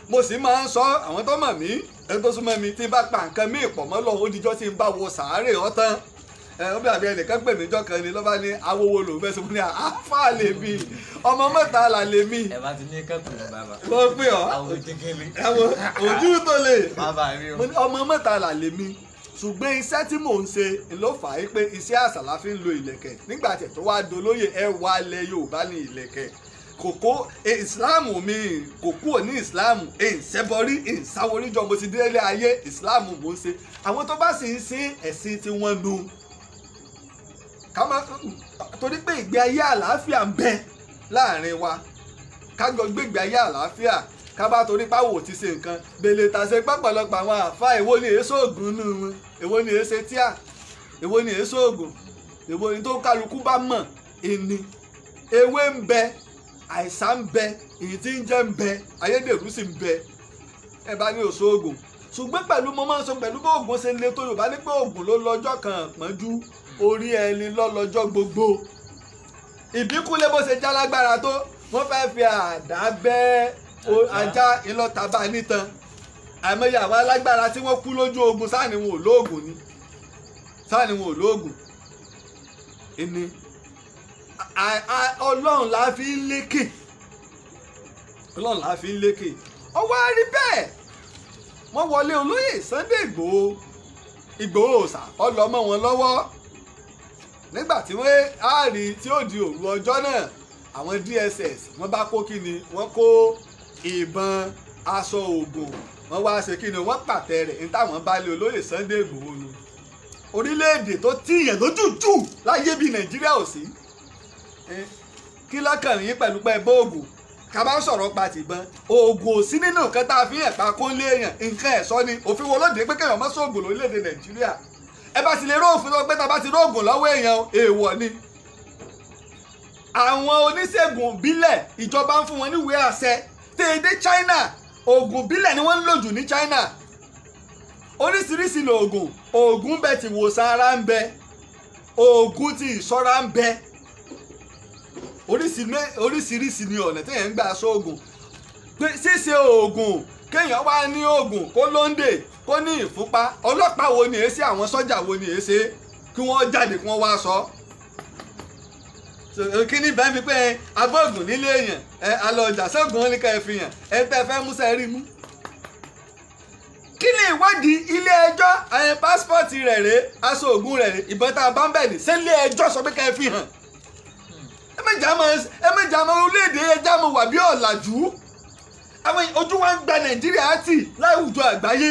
mo sì máa ń sọ àwọn tó mọ̀ mí ẹni tó súnmọ́ mi tí n bá pa nǹkan mí ìpọ̀ mọ́ lọ́wọ́ ó dijọ́ tí n bá wo sàárè ọ̀tán ó bí àbí ẹnìkan pè mí jọ́kan ni lọ́ba ní awowo lòún fẹ́ sọ fún mi àáfà lè mi ọmọ mẹ́ta là lè mi. ẹ bá ti ní kẹ́kọ̀ọ́ bàbá. mo pè ọ́ àwọn kékeré. ojú tó lè bàbá rí o. ọmọ mẹ́ta là lè mi ṣùgbọ́n iṣẹ́ tí mò ń ṣe ló fà á pé iṣẹ́ àṣà la fi ń lo ìlẹ̀kẹ̀ nígbà tí tó wá dolóyè ẹ wà lẹ̀ Yorùbá ní ìlẹ̀kẹ̀ kòkó ìsìláàmù mi kò kúrò ní ìsìláàmù ìṣẹ́bọrí ìṣàwóríjọ mo ti délé ayé ìsìláàmù mò ń ṣe àwọn tó bá sì ń ṣe ẹ̀sìn tí wọ́n nu torí pé ìgbé ayé àlàáfíà ń bẹ láàrin wa kájọ gbégbé ayé àlàáfíà ká bá torí páwò ti ṣe nǹkan bèlè tàṣe pẹ́pọ̀lọpọ̀ àwọn àfa èwo ni èso ògùn nù wọn èwo ni èso tíà èwo ni èso ògùn èwo ni tó kálukú bá mọ̀ ẹni ewé ń bẹ àìsàn ń bẹ èyí tí ń jẹ́ ń bẹ ayédèrú sì ń bẹ ẹ bá ní òṣò ògùn ṣùgbọ́n pẹ̀lú mo máa ń sọ pẹ̀lú bó ògùn ṣe le tó Yorùbá ní pé ògùn ló lọ́jọ́ kan pọ́njú orí ẹni lọ́lọ́jọ́ gbogbo ìbíkúlé bó ṣe jálágbára tó wọ́n fẹ́ fi àdá bẹ́ ajá ìlọ́tàbá nítan àìmọye àwọn alágbára tí wọ́n kú lójú ogun sáàni wọn ò lóògùn ni sáàni wọn ò lóògùn ẹni Ọlọ́run la fi ń lékè Ọlọ́run la fi ń lékè ọwọ́ rí bẹ́ẹ̀ wọ́n wọlé olóyè Sunday Igboho Òòṣà ọlọ́mọ wọn lọ́wọ́ nígbà tí wọ́n á rí tí ó di òru ọjọ́ náà àwọn DSS wọ́n bá kó kíni wọ́n kó ìbọn aṣọ oògùn wọ́n wá ṣe kíni wọ́n pàtẹ rẹ̀ ní táwọn bá lé olóyè Sunday Igboho nu orílẹ̀-èdè tó tíyàn lójújù láyé bíi Nàìjíríà ò sí kí lọ́kàn yín pẹ̀lú pẹ́ bóògùn ká bá ń sọ̀rọ̀ pa tìbọn oògùn ò sí nínú nǹkan tá a fi hàn pa kó lé èèyàn nǹkan ẹ̀ṣọ́ ni òfin wo lóde pé kéèyàn má sóògùn lórílẹ̀‐èdè Nàìjíríà ẹ bá ti lè róòfin lọ pé tá a bá ti róògùn lọ́wọ́ èèyàn èèwọ̀ ni àwọn oníṣègùn bílẹ̀ ìjọba ń fún wọn níwèé àṣẹ tèdè China oògùn bílẹ̀ ni wọ́n ń lò jù ní China oríṣiríṣi lóògùn oògùn bẹ ti wòsàn ara ń bẹ oògùn ti ìṣọ́ra ń bẹ oríṣiríṣi ni ọ̀nà téèyàn ń gbà sóògùn pé ṣíṣe oògùn kéèyàn wá ní oògùn kó lóńdè kó ní ìfúnpá ọlọ́pàá wo ni èsì àwọn sọ́jà wo ni èsì kí wọ́n jáde kí wọ́n wá sọ. kí ni bẹ́ẹ̀ mi pé agbóògùn nílé èèyàn alọ́ ọjà sóògùn ní ká ẹ fi hàn ẹ tẹ́ fẹ́ mú sẹ́rí mú. kí ni ìwádìí ilé ẹjọ́ pásítọ̀tì rẹ̀ rèé aṣọ ògùn rẹ̀ rèé ìbọn tá a bá ń bẹ̀ ní sílé ẹjọ́ sọ pé ká ẹ fi hàn. ẹ méjà mọ orílẹ̀-èdè ẹja mo wà bí ọ̀làjú. àwọn ojú wa ń gba Nàìjíríà tì láwùjọ àgbáyé.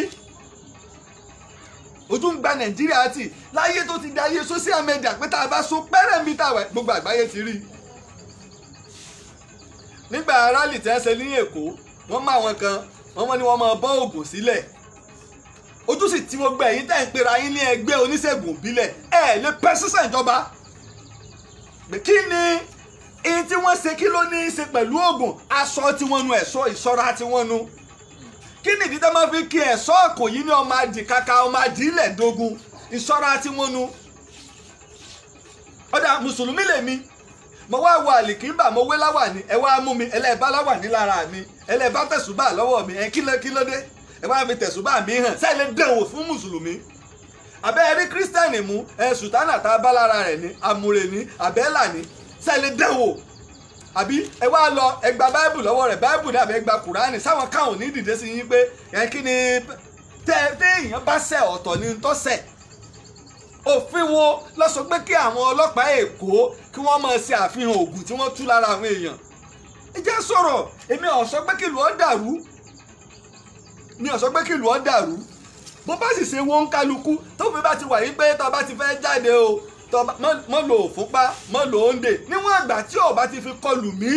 ojú ń gba Nàìjíríà tì láyé tó ti di ayé social media pé tá a bá so pẹ́rẹ́ mi tàwa gbogbo àgbáyé ti rí. nígbà rálì tí wọ́n ṣe ní Èkó wọ́n mọ àwọn kan wọ́n ní wọ́n máa bọ́ Ògùn sílẹ̀. ojú sì tí gbogbo ẹ̀yin tẹ̀ ń pera yín ní ẹgbẹ́ oníṣègùn ìbílẹ̀ ẹ̀ lè pẹ́ sísẹ̀ ìjọba. kí ni èyí tí wọ́n ṣe kí ló ní í ṣe pẹ̀lú Ògùn aṣọ tí wọ́n nu ẹ̀ṣọ́ ìṣọ́ra tí wọ́n nu. kí ni ìdí tó máa fi kí ẹ̀ṣọ́ ọkọ̀ yìí ní ọmọ àdìkàkà ọmọ àdìlẹ̀ dógún ìṣọ́ra tí wọ́n nu. ọ̀dà mùsùlùmí lèmi mo wá wọ àlìkínbà mo wé láwàní ẹ wá mú mi ẹlẹ́ẹ̀bá láwàní lára mi ẹlẹ́ẹ̀bá tẹ̀sùbà lọ́wọ́ mi kí ló dé ẹ wá fi tẹ̀sùbà mi hàn sẹ́ẹ̀ lè dẹ̀wò fún mùsùlùmí. àbẹ́ ẹ rí kírísítẹ́nì mú sùtánà tá a bá lára rẹ̀ ní àmùrè ní àbẹ́là ní sẹ́ẹ̀ lè dẹ̀wò. àbí ẹ wá lọ ẹ gba báíbù lọ́wọ́ rẹ̀ báíbù ní àbẹ́ gba kùránì sáwọn káwọn ní dìde sí yín pé kí ni téèyàn bá ṣẹ̀ ọ̀tọ̀ ní tó ṣẹ̀. òfin wo ló sọ pé kí àwọn ọlọ́pàá Èkó kí wọ́n máa ṣe àfihàn oògùn tí wọ́n tú lára àwọn èèyàn. ẹ jẹ́ sọ̀rọ̀ èmi ò sọ pé kí ìlú ó dàrú mi ò sọ pé kí ìlú ó dàrú bó bá sì ṣe wọ́n ń kálukú tó fi bá ti wà yí pé tó bá ti fẹ́ jáde o mọ́ lò òfúnpá mọ́ lò òǹdè níwọ̀n àgbà tí ò bá ti fi kọlù mí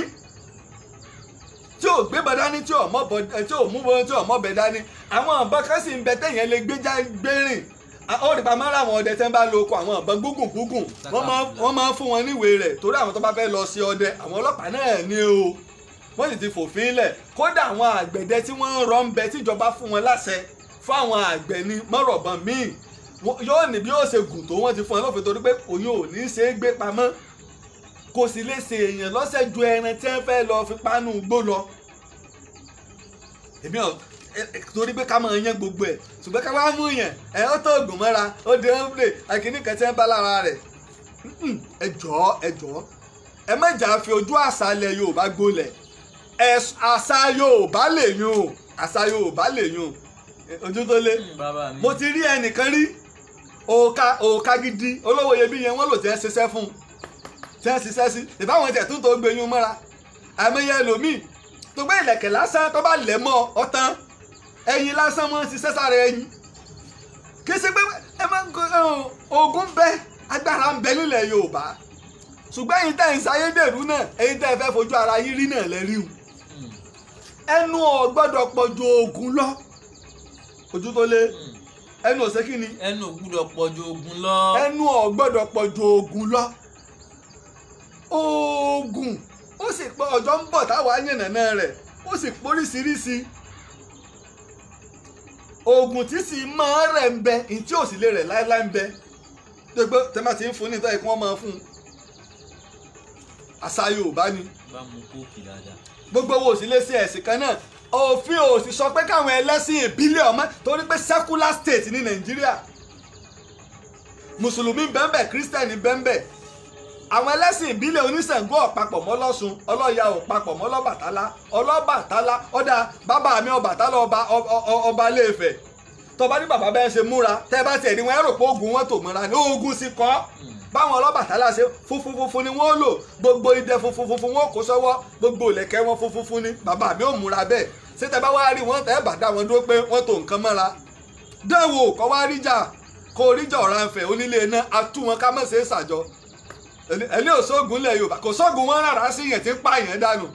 tí ò gbé bọ dání tí ò mú bọ tí ò mọ́ bẹ dání àwọn ọ̀bọ kan sì ń bẹ téèyàn lè gbé rìn ó rí pamọ́ ra àwọn ọdẹ tẹ́ ń bá lo oko àwọn ọ̀bọ̀n gúngùn wọ́n máa ń fún wọn níwèé rẹ̀ torí àwọn tó bá fẹ́ lọ sí ọdẹ àwọn ọlọ́pàá náà ní o wọ́n sì ti fòfin lẹ̀ kódà àwọn àgbẹ̀dẹ tí wọ́n ń rọ́ ń bẹ tíjọba fún wọn láṣẹ fún àwọn àgbẹ̀ ni mọ́rọ̀bọ̀n míì yóò ní bí ó ṣe gùn tó wọ́n ti fún ẹ lófin torí pé òyìn ò ní ṣe é gbé pamọ́ kò sì lè ṣe èèyàn lọ́sẹ̀ ju ẹran tí wọ́n fẹ́ lọ fi pánú gbó lọ. èmi ò torí pé ká máa yan gbogbo ẹ̀ ṣùgbọ́n ká wá mú yàn ó tó ògùn mọ́ra ó dé ọ́nbìlẹ̀ àkíní kan tí wọ́n bá lára rẹ̀ ẹ jọ̀ọ́ ẹ má jà fi ojú àṣà ilẹ̀ Yorùbá gbolẹ̀ àṣà Yorùbá lè yún o àṣà Yorùbá lè yún o ojú tó lé mo ti rí ẹnìkan rí òòka gidi olówó iyebíye wọn lò tí ẹ ṣiṣẹ́ fún tí ẹ ṣiṣẹ́ sí ìbáwọn tẹ̀ tún tó gbé yún mọ́ra àmọye ẹlòmíì tó gbé ìlẹ̀kẹ̀ lásán tó bá lẹ̀ mọ́ ọ̀tán ẹyin lásán mọ́ ṣiṣẹ́ sára ẹyin kì í ṣe pé ẹ máa ń kọ ogun bẹ agbára ń bẹ nílẹ̀ Yorùbá ṣùgbọ́n ẹ̀yin tẹ̀ ń ṣayédèrú náà ẹ̀yin tẹ̀ fẹ́ fojú ara yín rí náà lẹ́rí o ẹnu ò gbọ́dọ̀ pọ̀ ju ogun lọ ojú tó lé ẹnu ò ṣe kí ni. ẹnu ò gbọ́dọ̀ pọ̀ ju ogun lọ. ẹnu ò gbọ́dọ̀ pọ̀ ju ogun lọ. oògùn ó sì pọ̀ ọjọ́ ń bọ̀ táwa yànnàná rẹ̀ ó sì póríṣiríṣi. oògùn tí sì máa rẹ̀ ń bẹ ní tí ò sì lè rẹ̀ láéláé ń bẹ. gbogbo tẹ́lẹ̀ tí ń fún ní ìtọ́jú kí wọ́n máa fún un. àṣà Yorùbá ni. bá mu kóòkì dáadáa. gbogbo wo sì lè ṣe ẹ̀sìn kan náà òfin ò sì sọ pé káwọn ẹlẹ́sìn ìbílẹ̀ ọmọ torí pé secular state ní Nàìjíríà mùsùlùmí bẹ́ẹ̀nbẹ́ kírísítẹ́nì bẹ́ẹ̀nbẹ́ àwọn ẹlẹ́sìn ìbílẹ̀ oníṣàngó ọ̀pápọ̀ mọ́ l'Ọ́ṣun ọlọ́ya ọ̀pápọ̀ mọ́ l'Ọbàtálá ọ̀dà bàbá mi Ọbàtálá ọba Ilé-Ifẹ̀ tọba ní bàbá bẹ́ẹ̀ ṣe múra tẹ́ bá tiẹ̀ ní wọn ẹ̀rọ pé oògùn wọn tò mọ́ra ní oògùn sí kọ́ báwọn Ọlọ́bàtálá ṣe funfun ni wọ́n lò gbogbo idẹ funfun wọn kó sọ́wọ́ gbogbo ìlẹ̀kẹ̀ wọn funfun ni bàbá mi ò múra bẹ́ẹ̀ ṣé tẹ́ bá wá rí wọn tẹ́ bá dá wọn dúró pé wọ́n tó nǹkan mọ́ra dánwò kọ́ wá ríjà kó ríjà ọ̀rànfẹ̀ onílé iná atú wọn ká mọ̀ ṣe é ṣàjọ ẹni ò sóògùn lẹ̀ Yorùbá kò sóògùn wọn rárá sí yẹn tí ń pààyàn dànù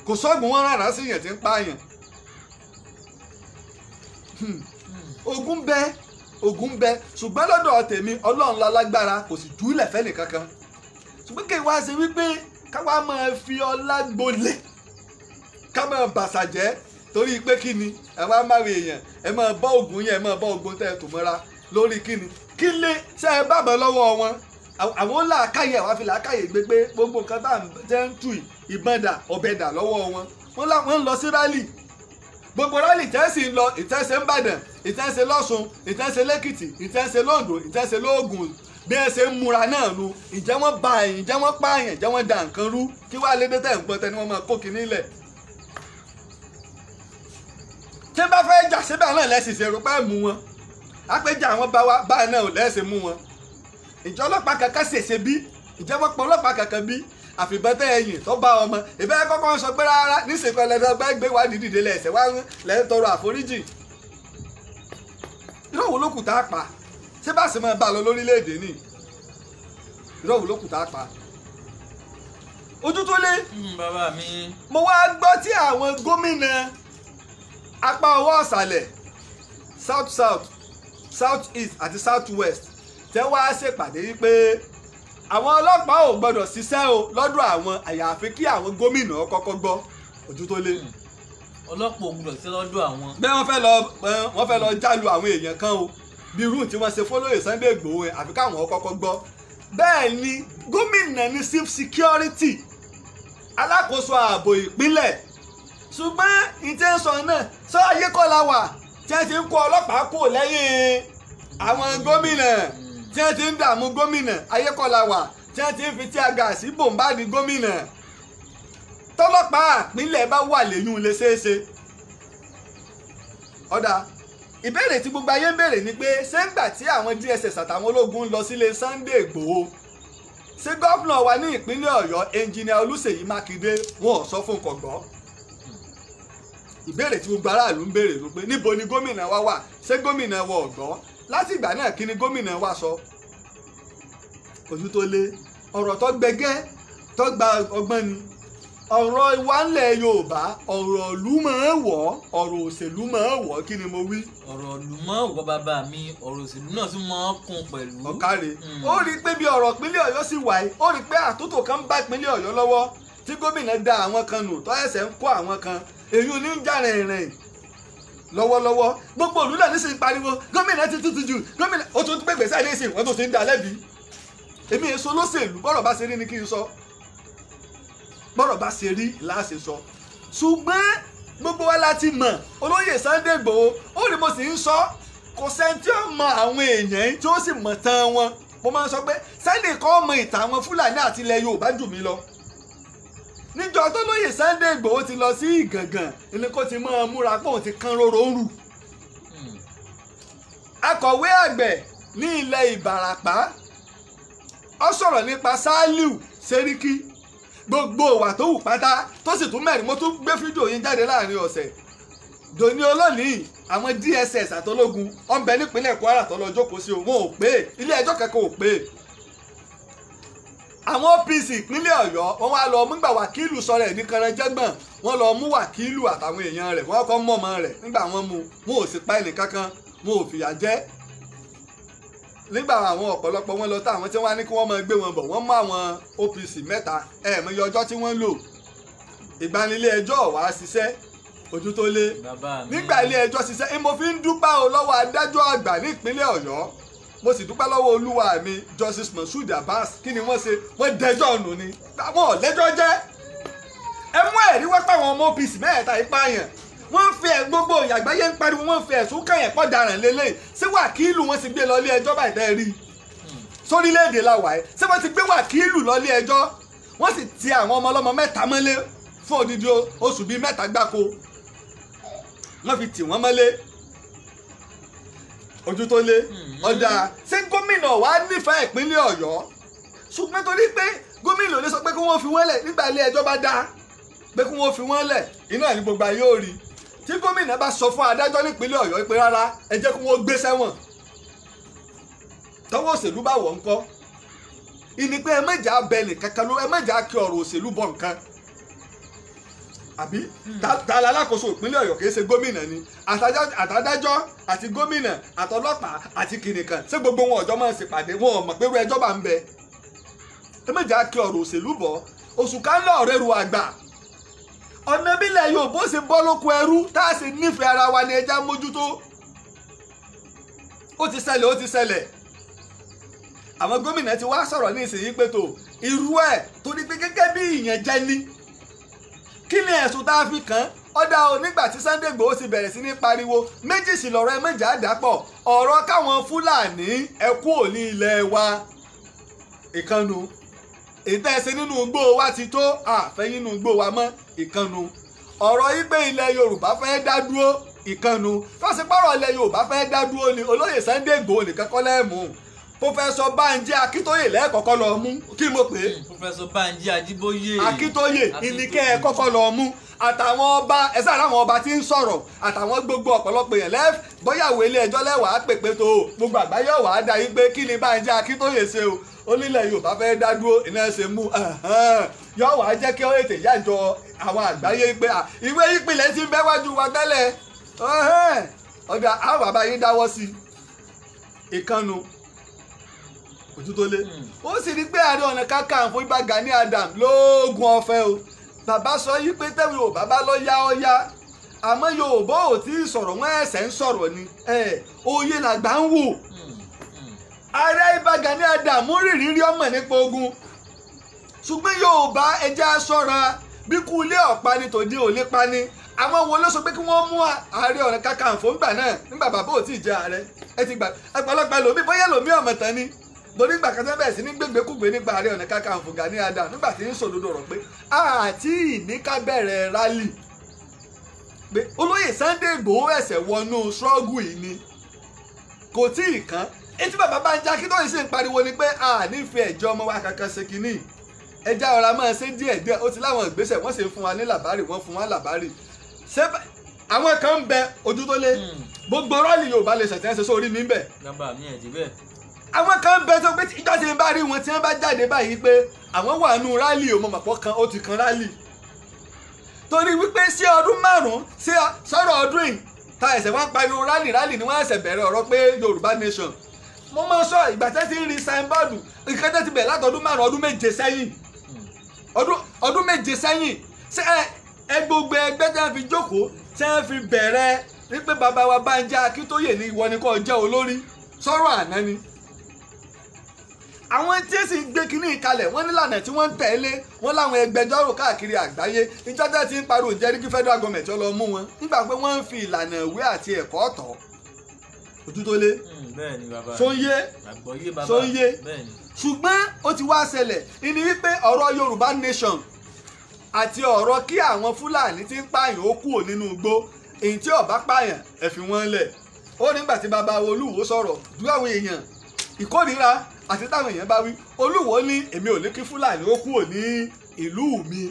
kò sóògùn wọn rárá sí yẹn tí ń pààyàn ogun bẹ ṣùgbọ́n lọ́dọ̀ tèmi Ọlọ́run lálágbára kò sì júlẹ̀ fẹ́ nìkankan ṣùgbọ́n kí wá ṣe wípé káwá máa fi ọlá gbolẹ̀ ká máa bàṣàjẹ́ torí pé kí ni ẹ wá máa rí èèyàn ẹ máa bọ́ ògùn yẹn ẹ máa bọ́ ògùn tẹ́ ẹ tò mọ́ra lórí kí ni kí lé ṣe ẹ bá bọ́ lọ́wọ́ wọn àwọn làákàyè àwọn fi làákàyè gbé pé gbogbo nǹkan tá à ń tù ìbọn dà ọ̀bẹ dà lọ́wọ́ wọn wọ́n ń lọ sí rálì gbogbo rálì tẹ́sí ń lọ ìtẹ́sẹ̀ ń bàdàn ìtẹ́sẹ̀ lọ́ṣun ìtẹ́sẹ̀ lẹ́kìtì ìtẹ́sẹ̀ lóńdó ìtẹ́sẹ̀ lóògùn bí ẹ ṣe ń múra náà nu ǹjẹ́ wọ́n ba ẹ̀yìn ǹjẹ́ wọ́n pààyàn ǹjẹ́ wọ́n da nǹkan rú kí wàá lédè tẹ̀ ń gbọ́ tẹni wọ́n máa kó kinní lẹ̀. tí bá fẹ́ jà síbẹ̀ náà lẹ́sìn ṣe rò pé mú wọn àpéjà àwọn báyìí náà lẹ́sìn mú wọn. ìjọ ọlọ́pàá kankan ṣèṣe bí ìjẹ́ wọ́n pa ọlọ́pàá kankan bí àfìbọ́tẹ́ ẹ̀yìn tó bá ọmọ ìbẹ́ kọ́kọ́ sọ pé rárá níṣèkọ ẹlẹ́dọ́gbẹ́ gbé wá dídìde lẹ́sẹ̀ wá lẹ́yìn tọrọ àforíjì. irọ́ wo ló kù tá a pa ṣé bá sì máa bá a lọ lórílẹ̀‐èdè ni irọ́ wo ló kù tá a pa. ojú tó lé bàbá mi. mo wá gbọ́ tí àwọn gómìnà apá ọwọ́ ọ̀sàlẹ̀ south south south east àti south west tẹ́ wá ṣèpàdé wípé àwọn ọlọ́pàá ò gbọ́dọ̀ ṣiṣẹ́ o lọ́dọ̀ àwọn àyàfi kí àwọn gómìnà kọ́kọ́ gbọ́ ojú tó lé. ọlọ́pàá ò gbọ́dọ̀ ṣiṣẹ́ lọ́dọ̀ àwọn. bẹ́ẹ̀ wọ́n fẹ́ lọ jálu àwọn èèyàn kan o bí irú tí wọ́n ṣe fọ́lọ́yè Sunday Igboho àfi káwọn kọ́kọ́ gbọ́. bẹ́ẹ̀ ni gómìnà ní chief security alákòóso ààbò ìpínlẹ̀ ṣùgbọ́n ìtẹ́sọ náà sọ ayé kọ́ la wà tí wọ́n ti ń kó ọlọ́pàá kò lẹ́yìn àwọn gómìnà tí wọ́n ti ń dààmú gómìnà ayékọ́lá wà tí wọ́n ti ń fi tí a gà sí bòńbáàdì gómìnà tọ́lọ́pàá àpínlẹ̀ bá wà lẹ́yìn lè ṣeéṣe. ọ̀dà ìbéèrè tí gbogbo ayé ń béèrè ni pé ṣé ń gbà tí àwọn DSS àtàwọn ológun ń lọ sílé Sunday Igboho ṣé gómìnà wa ní ìpínlẹ̀ Ọ̀yọ́ ẹnjìnìà Olúṣèyí Mákindé wọn ò sọ fún kọ̀gbọ́. ìbéèrè tí gbogbo aráàlú ń béèrè ló pé níbo ni gómìnà wa wà ṣé gómìnà wa ò gbọ́ láti ìgbà náà kí ni gómìnà wa sọ. ojú tó lé ọ̀rọ̀ tó gbẹgẹ́ tó gba ọgbọ́n ni ọ̀rọ̀ ìwánlẹ̀ Yorùbá ọ̀rọ̀ ìlú máa ń wọ̀ ọ̀rọ̀ òṣèlú máa ń wọ̀ kí ni mo wí. ọ̀rọ̀ ìlú máa ń wọ̀ bàbá mi ọ̀rọ̀ òṣèlú náà tún máa ń kún pẹ̀lú. ọ̀kàrẹ̀ ó rí i pé bí ọ̀rọ̀ ìpínlẹ̀ Ọ̀yọ́ sì wáyé ó rí i pé àtúntò kan bá ìpínlẹ̀ Ọ̀yọ́ lọ́wọ́ tí gómìnà da àwọn kan nù tó ẹsẹ̀ ń kó àwọn kan èyí ò ní ń jà rìnrìn lọ́wọ́lọ́wọ́ gbogbo òlú náà nísìnyí pariwo gómìnà ti tútù jù gómìnà ó tún gbé gbèsè àdéhìsì wọ́n tó ti ń da lẹ́bi èmi èso lóṣèlú bọ́rọ̀ bá ṣe rí ni kí n sọ bọ́rọ̀ bá ṣe rí láṣẹ sọ ṣùgbọ́n gbogbo wa láti mọ̀ olóyè Sunday Igboho ó rí mo sì ń sọ kò sẹ́ni tí ó mọ àwọn èèyàn tí ó sì mọ̀ tán wọn mo máa ń sọ pé Sunday kọ́ mọ ìtàn àwọn Fúlàní àti ilẹ̀ Yorùbá jù mí lọ níjọ́ tó lóyè Sunday Igboho ti lọ sí Ìgàngàn ilé kó ti máa múra pé òun ti kán róró rù akọ̀wé àgbẹ̀ ní ilẹ̀ Ìbàràpá ó sọ̀rọ̀ nípa Sàlíù Sẹ́ríkì gbogbo ìwà tó wù pátá tó sì tún mẹ́rin mo tún gbé fídíò yín jáde láàrin ọ̀sẹ̀ dòní olónìí àwọn DSS àtọlógun ọ̀nbẹ nípínlẹ̀ Kwara tó lọ jókòó sí òun ò pé ilé ẹjọ́ kẹ́kọ̀ọ́ ò pé àwọn OPC ìpínlẹ̀ Ọ̀yọ́ wọ́n wá lọ mú gbà wákìlù sọ̀rọ̀ ẹ̀ ní Kànrànjẹ́gbọ̀n wọ́n lọ mú wákìlù àtàwọn èèyàn rẹ̀ wọ́n kọ́ mọ̀mọ́ rẹ̀ nígbà wọ́n mú wọn ò sì pa ẹnì kankan wọn ò fìyà jẹ nígbà àwọn ọ̀pọ̀lọpọ̀ wọn lọ táwọn tí wọ́n á ní kí wọ́n máa gbé wọn bọ̀ wọ́n mú àwọn OPC mẹ́ta ẹ̀ẹ̀mọye ọjọ́ tí wọ́n lò ìgbanilé ẹjọ́ wá ṣiṣẹ́ ojú tó lé nígbà ilé ẹjọ́ ṣiṣẹ́ mo fi ń dúpẹ́ o lọ́wọ́ adájọ́ àgbà ní ìpínlẹ̀ Ọ̀yọ́ mo sì dúpẹ́ lọ́wọ́ olúwa mi Justice Moshood Abbas kí ni wọ́n ṣe wọ́n dẹjọ́ nù ni àwọn ọ̀lẹ́jọ́ jẹ́ ẹ mú ẹ̀rí wá pàwọn ọmọ OPC mẹ́ẹ̀ta ìpààyàn wọ́n fi gbogbo ìyàgbáyé ń pariwo wọ́n fi ẹ̀sùn kàyàn pọ̀ daràn lélẹ̀ ṣé wàkílù wọn ti gbé lọ ilé ẹjọ́ báyìí tẹ́ rí sórílẹ̀-èdè làwà ẹ̀ ṣé wọ́n ti gbé wàkílù lọ ilé ẹjọ́ wọ́n sì ti àwọn ọmọ ọlọ́mọ mẹ́ta mọ́lé fún odidi oṣù bíi mẹ́ta gbáko wọ́n fi tì wọ́n mọ́lé ojú tó lé ọjà ṣé gómìnà wa nífẹ̀ẹ́ ìpínlẹ̀ Ọ̀yọ́ ṣùgbọ́n torí pé gómìnà lè sọ pé kí wọ́n fi wọ́n lẹ̀ nígbà ilé ẹjọ́ bá dáa pé kí wọ́n fi wọ́n lẹ̀ iná ní gbogbo ayé ò rí tí gómìnà bá sọ fún adájọ́ nípínlẹ̀ Ọ̀yọ́ pé rárá ẹ jẹ́ kí wọ́n gbé sẹ́wọ̀n tọ́wọ́ òṣèlú bá wọ̀ ńkọ́ ìní pé ẹ mẹ́jà abẹ nìkankan ló ẹ mẹ́jà kí ọ̀rọ̀ òṣèlú bọ̀ nǹkan àbí ta la alákòóso ìpínlẹ̀ Ọ̀yọ́ kìí ṣe gómìnà ni àtàdájọ́ àti gómìnà àtọlọ́pàá àti kìnìkan ṣé gbogbo wọn ọjọ́ máa ń ṣèpàdé wọn ò mọ̀ pé irú ẹjọ́ bá ń bẹ ẹ mẹ́jà kí ọ̀rọ̀ òṣèlú bọ̀ oṣù kan lọ́ọ̀ rẹ̀ ru àgbà ọ̀nà bílẹ̀ Yorùbá ṣe bọ́ lóko ẹrú tá a ṣe nífẹ̀ẹ́ ara wa ni ẹja mójútó ó ti ṣẹlẹ̀ àwọn gómìnà ti wá sọ̀rọ̀ ní ìsinyìí pé tó irú ẹ̀ torí pé gẹ́gẹ́ bí ìyànjẹ ni kí ni ẹ̀sùn tá a fi kàn ọ̀dà o nígbà tí Sunday Igboho ti bẹ̀rẹ̀ sí ní pariwo méjì sí lọ́rọ̀ ẹ méjà dàpọ̀ ọ̀rọ̀ káwọn Fúlàní ẹ kú òní ilẹ̀ wa ìkànnù ìtẹ́sẹ̀ nínú igbó wa ti tó àfẹ́ nínú igbó wa mọ́ ìkànnù ọ̀rọ̀ yìí pé ilẹ̀ Yorùbá fẹ́ dá dúró ìkànnù fásipárọ̀ ilẹ̀ Yorùbá fẹ́ dá dúró ni olóyè Sunday Igboho nìkan kọ́ lẹ́ẹ̀mú Pòfẹ́sọ̀ Bánjí Akíntóyè lẹ́ẹ̀kọ́kọ́ lọ mú kí mo pè é. Pòfẹ́sọ̀ Bánjí Ajíbóyè Akíntóyè ìníkẹ́ ẹ̀ kọ́kọ́ lọ mú àtàwọn ọba ẹsẹ àtàwọn ọba tí ń sọ̀rọ̀ àtàwọn gbogbo ọ̀pọ̀lọpọ̀ èèyàn lẹ́f bóyáwó ilé ẹjọ́ lẹ́wàá pèpè tó gbogbo àgbáyé ọ̀wà á dá yín pé kí ni Bánjí Akíntóyè ṣe o onílẹ̀ Yorùbá fẹ́ dá dúró iná ṣe mú yọ wàá jẹ́ kí ó ètè yájọ àwọn àgbáyé pé ìwé ìpìlẹ̀ ti ń bẹ́ wájú wa tẹ́lẹ̀ ọ̀dà àwọn bàbá yín dáwọ́ sí ìkànnù Òtútólé ó sì rí pé Ààrẹ Ọ̀nà Kakanfò Ìbà Gani Adams lóògùn ọ̀fẹ́ o bàbá sọ yí pé tẹ́wé ò bàbá lọ yá ọ yá àmọ́ Yorùbá ò tí ì sọ̀rọ̀ wọ́n ẹ̀sẹ̀ ń sọ̀rọ̀ ni oyè làgbà ń wò Ààrẹ Ìbà Gani Adams rìrì ọmọ nípa ogun ṣùgbọ́n Yorùbá ẹja ṣọ́ra bí kú ilé ọ̀pá ni tòde ò lè pa ni àwọn wo ló sọ pé kí wọ́n mú Ààrẹ Ọ̀nà Kakanfò ńgbà náà nígbà bàbá ò tí ì jẹ ààrẹ ẹ ti gbà ẹgbàlọ́gbà lòmí bóyá lòmí ọ̀mọ̀tán ni torí ìgbà kan tẹ́ bẹ̀rẹ̀ sí ní gbégbékúgbé nípa Ààrẹ Ọ̀nà Kakanfò Gani Adams nígbà tí ń sòdodo rọ̀ pé àti ìníká bẹ̀rẹ̀ rálì pé olóyè Sunday Igboho ẹ̀sẹ̀ wọnú ṣọ́ọ̀gù yìí ni kò tí ì kán etí bàbá Bánjí Akíntóyè sì ń pariwo ni pé a nífẹ̀ẹ́ ẹ̀jọ́ ọmọ wa kankan ṣe kínní ẹja ọ̀rá máa ṣe díẹ̀díẹ̀ ó ti láwọn ìgbésẹ̀ wọ́n sì ń fún wa ní làbárì wọ́n fún wa làbárì ṣé àwọn kan ń bẹ Ojútólé gbogbo rọ́ọ̀lì Yorùbá lè ṣẹ̀tẹ́ ṣe sórí mi ń bẹ̀. nọ́mbà mi ẹ̀ dì bẹ́ẹ̀. àwọn kan ń bẹ tó pé ìjọ ti ń bá rí wọn tí wọ́n bá jáde báyìí pé àwọn wà nù rálì òmùmọ̀pọ̀ kan ó ti kan rálì torí wípé sí ọdún márùn-ún sí sọ̀rọ̀ ọdún yìí ta ẹ̀sẹ̀ wọn pariwo rálì ni wọ́n ẹ̀sẹ̀ bẹ̀rẹ̀ ọ̀rọ̀ pé Yorùbá nation mo máa sọ ìgbà tẹ́ ti ń rí sáínbọ́ọ̀dù nǹkan tẹ́ ti bẹ̀rẹ̀ látọdún márùn-ún ọdún méje sẹ́yìn ọdún méje sẹ́yìn ṣé ẹ gbogbo ẹgbẹ́ tí wọ́n fi jókòó tí wọ́n fi bẹ̀rẹ̀ wípé bàbá wa Bánjí Akíntóyè ní ìwọ ni kò jẹ́ olórí sọ̀rọ̀ àná ni àwọn tí èsì gbé kínní ìkalẹ̀ wọ́n nílànà tí wọ́n ń tẹ̀lé wọ́n láwọn ẹgbẹjọ́rò káàkiri àgbáyé ìjọba ti ń pariwo jẹ́rí kí federal government ó lọ mú wọn nígbà pé wọ́n ń fi ìlànà ìwé àti ẹ̀kọ́ tọ̀ Ojútólé sóńyé ṣùgbọ́n ó ti wá ṣẹlẹ̀ ìní wípé ọ̀rọ̀ Yorùbá nation àti ọ̀rọ̀ kí àwọn Fúlàní ti ń pààyàn ó kúrò nínú igbó èyí tí ó bá pààyàn ẹ fi wọ́n lẹ̀ ó nígbà tí bàbá Olúwo sọ̀rọ̀ dúró àwọn èèyàn ìkórìíra àti táwọn èèyàn bá wí Olúwo ní èmi ò ní kí Fúlàní ó kúrò ní ìlú mi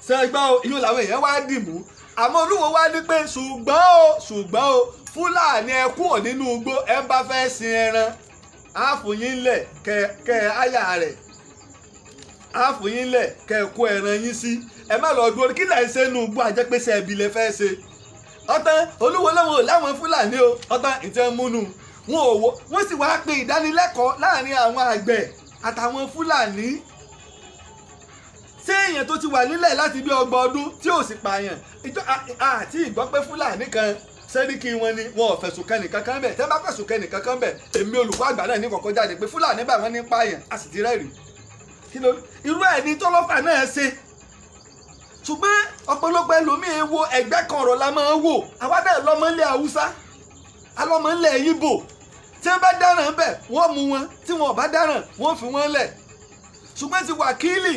ṣẹgbọ́n ìyún làwọn èèyàn wá dìmú àmọ́ Olúwo wá ní pé ṣùgbọ́n o Fúlàní ẹ kúrò nínú igbó ẹ bá fẹ́ sin ẹran àfòyín lẹ̀ kẹ àyà rẹ̀ àfòyín lẹ̀ kẹ kó ẹran yín sí ẹ má lọ dúró kí lẹ̀ ń ṣe nù igbó àjẹpẹ́sẹ̀ ẹbí lẹ fẹ́ ṣe ọ̀tán Olúwo láwọn Fúlàní o ọ̀tán ìtẹ́ múnú wọ́n sì wáá pe ìdánilẹ́kọ̀ọ́ láàrin àwọn àgbẹ̀ àtàwọn Fúlàní ṣé èèyàn tó ti wà nílẹ̀ láti bí 30 ọdún tí ò sì pààyàn àti ìgbọ́ pé Fúlàní kan sẹ́ríkì wọn ni wọn ò fẹ̀sùn kẹ́nì kankan bẹ̀ tẹ́ bá fẹ̀sùn kẹ́nì kankan bẹ̀ èmi olùkọ́ àgbà náà ní kọ̀ọ̀kan jáde pé Fúlàní bá wọn ní pààyàn a sì ti rẹ́rìí irú ẹ̀ ní tọ́lọ́fà náà ṣe ṣùgbọ́n ọ̀pọ̀lọpọ̀ ẹlòmíín wo ẹgbẹ́ kan ọ̀rọ̀ la máa ń wò àwa náà lọ́mọ ilẹ̀ Haúsá alọ́mọ ilẹ̀ Ìgbò tí wọ́n bá dáràn bẹ̀ wọ́n mú wọn tí wọ́n bá dáràn wọ́n fi wọ́n lẹ̀ ṣùgbọ́n ti wákìlì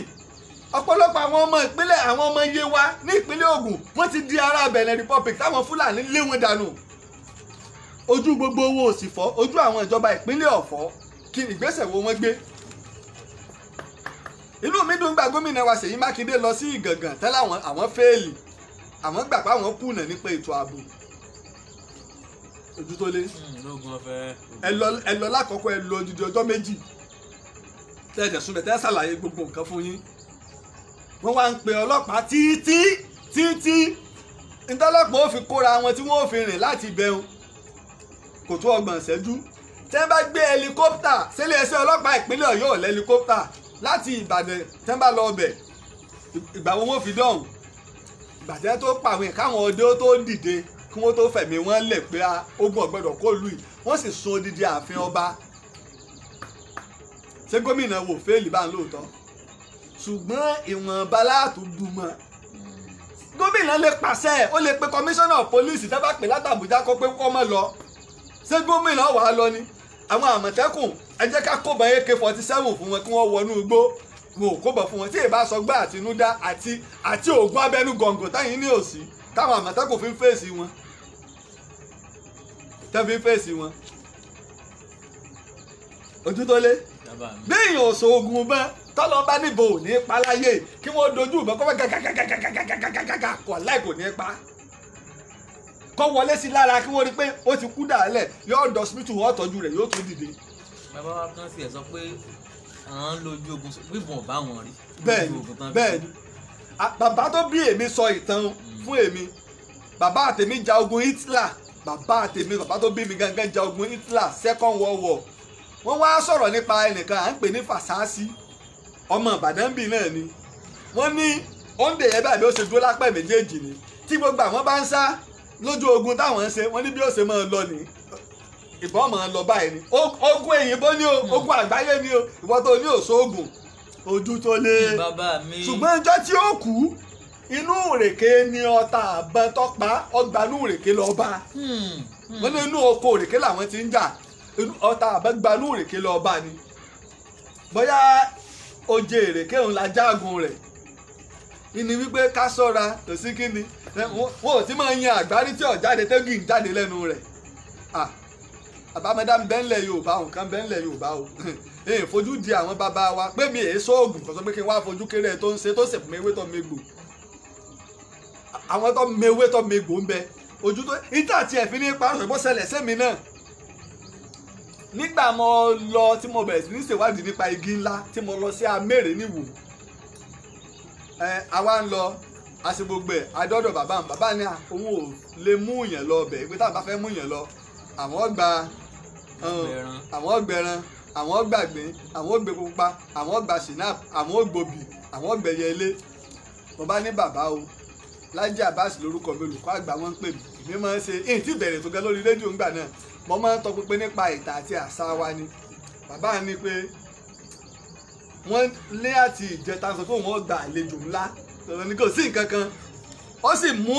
ọ̀pọ̀lọpọ̀ àwọn ọmọ ìpínlẹ̀ àwọn ọmọ Yewa ní ìpínlẹ̀ Ògùn wọ́n ti di ará Benin Republic táwọn Fúlàní lé wọn dànù ojú gbogbo owó òsì fọ́ ojú àwọn ìjọba ìpínlẹ̀ Ọ̀fọ̀ kí ìgbésẹ̀ wo wọ́n gbé inú mi dùn gba gómìnà wa Ṣèyí Mákindé lọ sí Ìgàngàn tẹ́lẹ̀ àwọn fẹ́ẹ̀lì àwọn gbà pé àwọn kùnà nípa ètò ààbò Ojútólé ẹ lọ lákọ̀ọ́kọ́ ẹ lọ odidi ọjọ́ méjì tẹ́ẹ̀dẹ̀ súnbẹ̀ tẹ́ẹ̀ ṣàlàyé gbogbo nǹkan fún yín wọ́n wá ń pe ọlọ́pàá títí ntọ́lọ́pàá ó fi kóra wọn tí wọ́n ó fi rìn láti bẹ̀rù kò tó 30 ìṣẹ́jú tẹ́ bá gbé ẹlikọ́pítà sílé ẹsẹ̀ ọlọ́pàá ìpínlẹ̀ Ọ̀yọ́ lẹ́likọ́pítà láti Ìbàdàn tẹ́ bá lọ ọbẹ̀ ìgbà wo wọ́n fi dọ̀hùn ìgbàjẹ́ tó pàwọn káwọn ọdẹ tó dìde kí wọ́n tó fẹ̀mí wọn lẹ̀ pé ogun ọ̀gbọ́dọ̀ kó lù yìí wọ́n sì sun odidi ààfin ọba ṣé gómìnà wò fẹ́ẹ̀lì bá ń lóòótọ́ ṣùgbọ́n ìwọ̀nba láàtú dùmọ̀ gómìnà lè pàṣẹ ó lè pe kọmíṣánná pólíìsì tẹ́ bá pè látàbújá kó pé kọ́ mọ́ lọ ṣé gómìnà wà á lọ ni àwọn àmọ̀tẹ́kùn ẹ jẹ́ ká kóbọ̀ AK-47 fún wọn kí wọ́n wọnú igbó wọn ò kóbọ̀ fún wọn tí èbá sọ gbá àtinúdá àti oògùn abẹ́nú gọ̀ǹgọ̀ táyìn ní òsì táwọn àmọ̀tẹ́kùn fi ń fèsì wọn tẹ́ fi ń fèsì wọn ojú tó lé bí èèyàn ò so oògùn bẹ́ẹ̀ tọ́lọ́ bá níbo ò ní pa láyé kí wọ́n dojú ìbọn kọ́ gàgàgàgàgàgàgàgàgàgà kọ̀ láì kò ní pa kọ́ wọlé sí lára kí wọ́n rí pé ó ti kú dàálẹ̀ yóò dọ̀ síbítù wọ́n tọ́jú rẹ̀ yóò tún dìde. bàbá wa kan sì ẹ̀ sọ pé àwọn lójú ogun gbígbọ̀n bá wọn rí. bẹ́ẹ̀ni bàbá tó bí èmi sọ ìtàn fún èmi bàbá àtèmi ja ogun Hitler bàbá tó bí mi gangan ja ogun Hitler Second World War wọ́n wá sọ̀rọ̀ nípa ẹnìkan à ń pè ní Fàṣásí ọmọ Ìbàdàn bíi náà ni wọ́n ní òǹdè yẹn báyìí ó ṣe dúró lápẹ́ méjèèjì ni tí gbogbo àwọn bá ń sá lójú ogun táwọn ń ṣe wọ́n ní bí ó ṣe máa lọ ní ìbọn máa lọ báyìí ni ogun èyìnbó ni o ogun àgbáyé ni o ìwọ tó ní òṣoògùn ojú tó lé ṣùgbọ́n ọjọ́ tí ó kú inú ìrèké ni ọta àbọn tọpa ọgbà inú ìrèké lọ bá wọ́n ní inú oko ìrèké làwọn ti ń jà ọta àbọn gba inú ìrèké lọ bá ni bóyá oje ìrèké òun la jágun rẹ̀ ìní wípé ká ṣọ́ra kò sí kíni wọn ò tí máa yan àgbárí tí ọ̀jáde tẹ́gì ń jáde lẹ́nu rẹ̀ àbámẹ́dá ń bẹ́ńlẹ̀ Yorùbá nǹkan bẹ́ńlẹ̀ Yorùbá o èyí fojú di àwọn bàbá wa pé mi èé sóògùn kò sọ pé kí n wá fojú kéré tó ń ṣe tó sì mewé tó megbò àwọn tó mewé tó megbò ń bẹ ojú tó ìta tiẹ̀ fi ní parọ́ bó ṣẹlẹ̀ sẹ́mi náà nígbà mo lọ tí mo bẹ̀rẹ̀ sí ní ṣèwádìí nípa igi ńlá tí mo lọ sí Amẹ́rè níwò àwa ń lọ àṣegbogbo adọ́dọ̀ bàbá ní òun ò lè mú yẹn lọ ọbẹ̀ pé táwọn bá fẹ́ mú yẹn lọ àwọn gba àwọn gbẹran àwọn gbàgbín àwọn gbé pupa àwọn gba sinap àwọn gbòbì àwọn gbẹyẹlé mo bá ní bàbá o Lájí Abbas lórúkọ mi olùkọ́ àgbà wọn ń pè mí èmi máa ń ṣe èyí tí ìbẹ̀rẹ̀ tó gẹ lórí rédíò ńgbà náà mo máa ń tọpinpin nípa ìtàn àti àṣà wa ni bàbá ní pé wọ́n lé àti ìjẹta sọ pé wọ́n gba àlejò ńlá lọ́nà ní kò sí nǹkan kan ó sì mú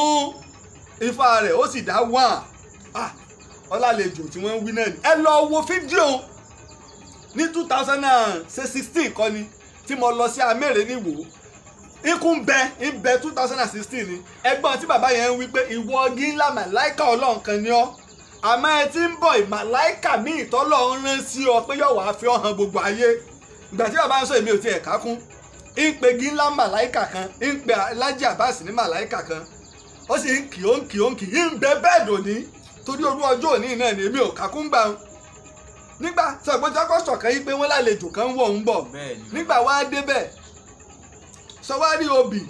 ifá rẹ̀ ó sì dá wọ́n ọlálejò tí wọ́n ń wí náà ni ẹ lọ wo fídíò ní 2016 kọ́ ni tí mo lọ sí Amẹ́rè níwò ikú ń bẹ 2016 ni ẹgbọ́n tí bàbá yẹn ń wí pé ìwọ gíńlá màláìkà ọlọ́run kan ni ọ́ àmọ́ ẹ ti ń bọ̀ ìmàláìkà míì tọ́lọ́run rán sí ọ pé yóò wá fi ọ̀hàn gbogbo ayé ìgbà tí bàbá ń sọ èmi ò tiẹ̀ ká kún ń pe gíńlá màláìkà kan ń pe Lájí Abbas ní màláìkà kan ó sì ń kì ń bẹ bẹ́ẹ̀ dòní torí orú ọjọ́ òní náà ni èmi ò ká kún gbà nígbà tí ọ̀gbọ́njọ́ kọ́ sọ̀kan yí pé wọ́n lálejò kan wọ̀ ń bọ̀ nígbà wá débẹ̀ sọwárí obì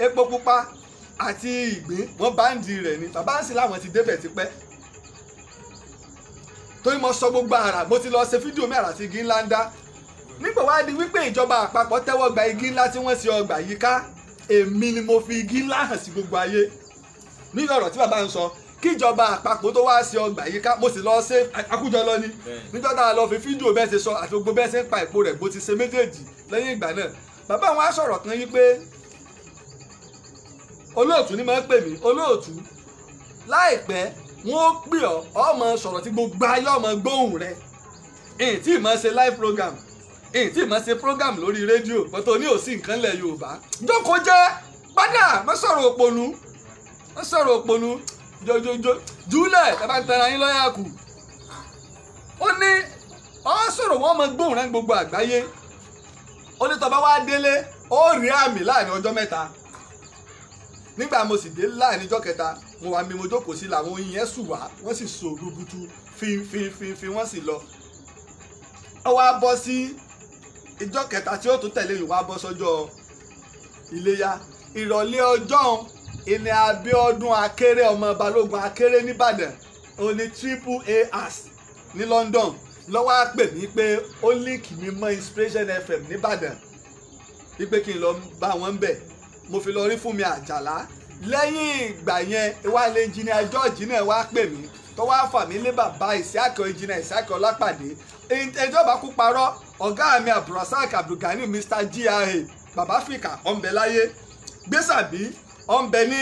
epo pupa àti ìgbín wọ́n báǹdì rẹ̀ ni bàbá ń sì láwọn ti débẹ̀ tipẹ́ torí mo sọ gbogbo àrà mo ti lọ ṣe fídíò mi àrà tí igi ńlá ń dá nígbà wá di wípé ìjọba àpapọ̀ tẹ́wọ́ gba igi ńlá tí wọ́n ṣe ọgbà yìí ká èmi ni mo fi igi ńlá hàn sí gbogbo ayé nínú ọ̀rọ̀ tí bàbá ń sọ kíjọba àpapọ̀ tó wá ṣe ọgbà yìí ká mo sì lọ ṣe àkójọ lọ ní níjọ́ tá a lọ fi fídíò bẹ́ẹ̀ ṣe sọ àti gbogbo bẹ́ẹ̀ ṣe ń pa èpo rẹ̀ bó ti ṣe méjèèjì lẹ́yìn ìgbà náà bàbá wọn á sọ̀rọ̀ kan yí pé olóòtú ni máa ń pè mí olóòtú láìpẹ́ wọ́n pè ọ́ ọmọ sọ̀rọ̀ tí gbogbo ayé ọmọ gbóhùn rẹ̀ èyí tí ìmọ̀ ṣe live program èyí tí ìmọ̀ ṣe program lórí rédíò pẹ̀tọ́ ní òsì nǹkan lẹ̀ Yorùbá jókòó jẹ́ padà má sọ̀rọ̀ òpònú jojojo júlẹ̀ ẹ bá ń tẹ̀ra yín lọ́yà kù ó ní ọ sọ̀rọ̀ wọ́n mọ gbóhùn rẹ̀ gbogbo àgbáyé ó ní tó bá wá délé ó rí àmì láàrin ọjọ́ mẹ́ta nígbà mo sì dé láàrin ọjọ́ kẹta mo wà mí mo jókòó sí làwọn oyin yẹn sùn wá wọ́n sì so rúbutu fi wọ́n sì lọ ó wá bọ́ sí ìjọ́ kẹta tí ó tún tẹ̀lé yìí wá bọ́ sọ́jọ́ Iléyá ìrọ̀lẹ́ ọjọ́ ìní Abíọ́dún Akéré ọmọ Balógun Akéré nìbàdàn òní AAA ní London lọ́wọ́ á pè mí pé ó líǹkì mi mọ́ Inspiration FM nìbàdàn wípé kí n lọ bá wọn bẹ̀ mo fi lọ rí Fúnmi Àjàlá lẹ́yìn ìgbà yẹn ìwádìí engineer George náà wá pè mí tó wá fà mí lé bàbá Ìsíákẹ́ engineer Ìsíákẹ́ Ọlápàdé ẹjọ́ bá kú parọ́ ọ̀gá mi Abdulrasaq Abdulgani Mr GRA bàbá fìkà ọ̀nbẹ láyé Gbèsàbí ọ̀nbẹ ní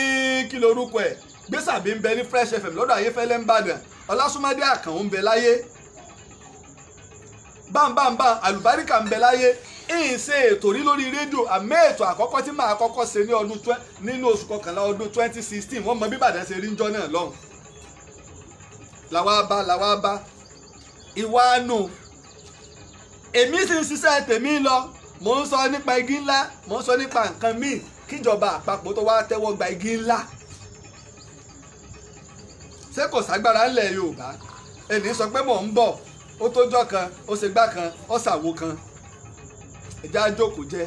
kí lorúkọ ẹ̀ Gbèsàbí ń bẹ ní Fresh FM lọ́dọ̀ Ayéfẹ́lẹ́ ńbàdàn Ọlásùnmádé Àkànó ń bẹ láyé bámbámbá àlùbáríkà ń bẹ láyé ń ṣe ètò rí lórí rédíò àmọ́ ètò àkọ́kọ́ tí màá kọ́kọ́ ṣe nínú oṣù kọkànlá ọdún 2016 wọ́n mọ bí Ìbàdàn ṣe rí ń jọ́ náà lọ́hùn. làwa bá ìwà nù èmi sì ń ṣiṣẹ́ tèmi lọ mò ń sọ nípa igi ńlá mò ń sọ nípa nǹkan míì kíjọba àpapọ̀ tó wá tẹ́wọ́ gba igi ńlá. ṣé kò ságbára ńlẹ̀ Yorùbá ẹni sọ pé mò ń bọ̀ ó tójọ́ kan ó ṣe gbá kan ó ṣàwo kan ẹ̀já jókòó jẹ́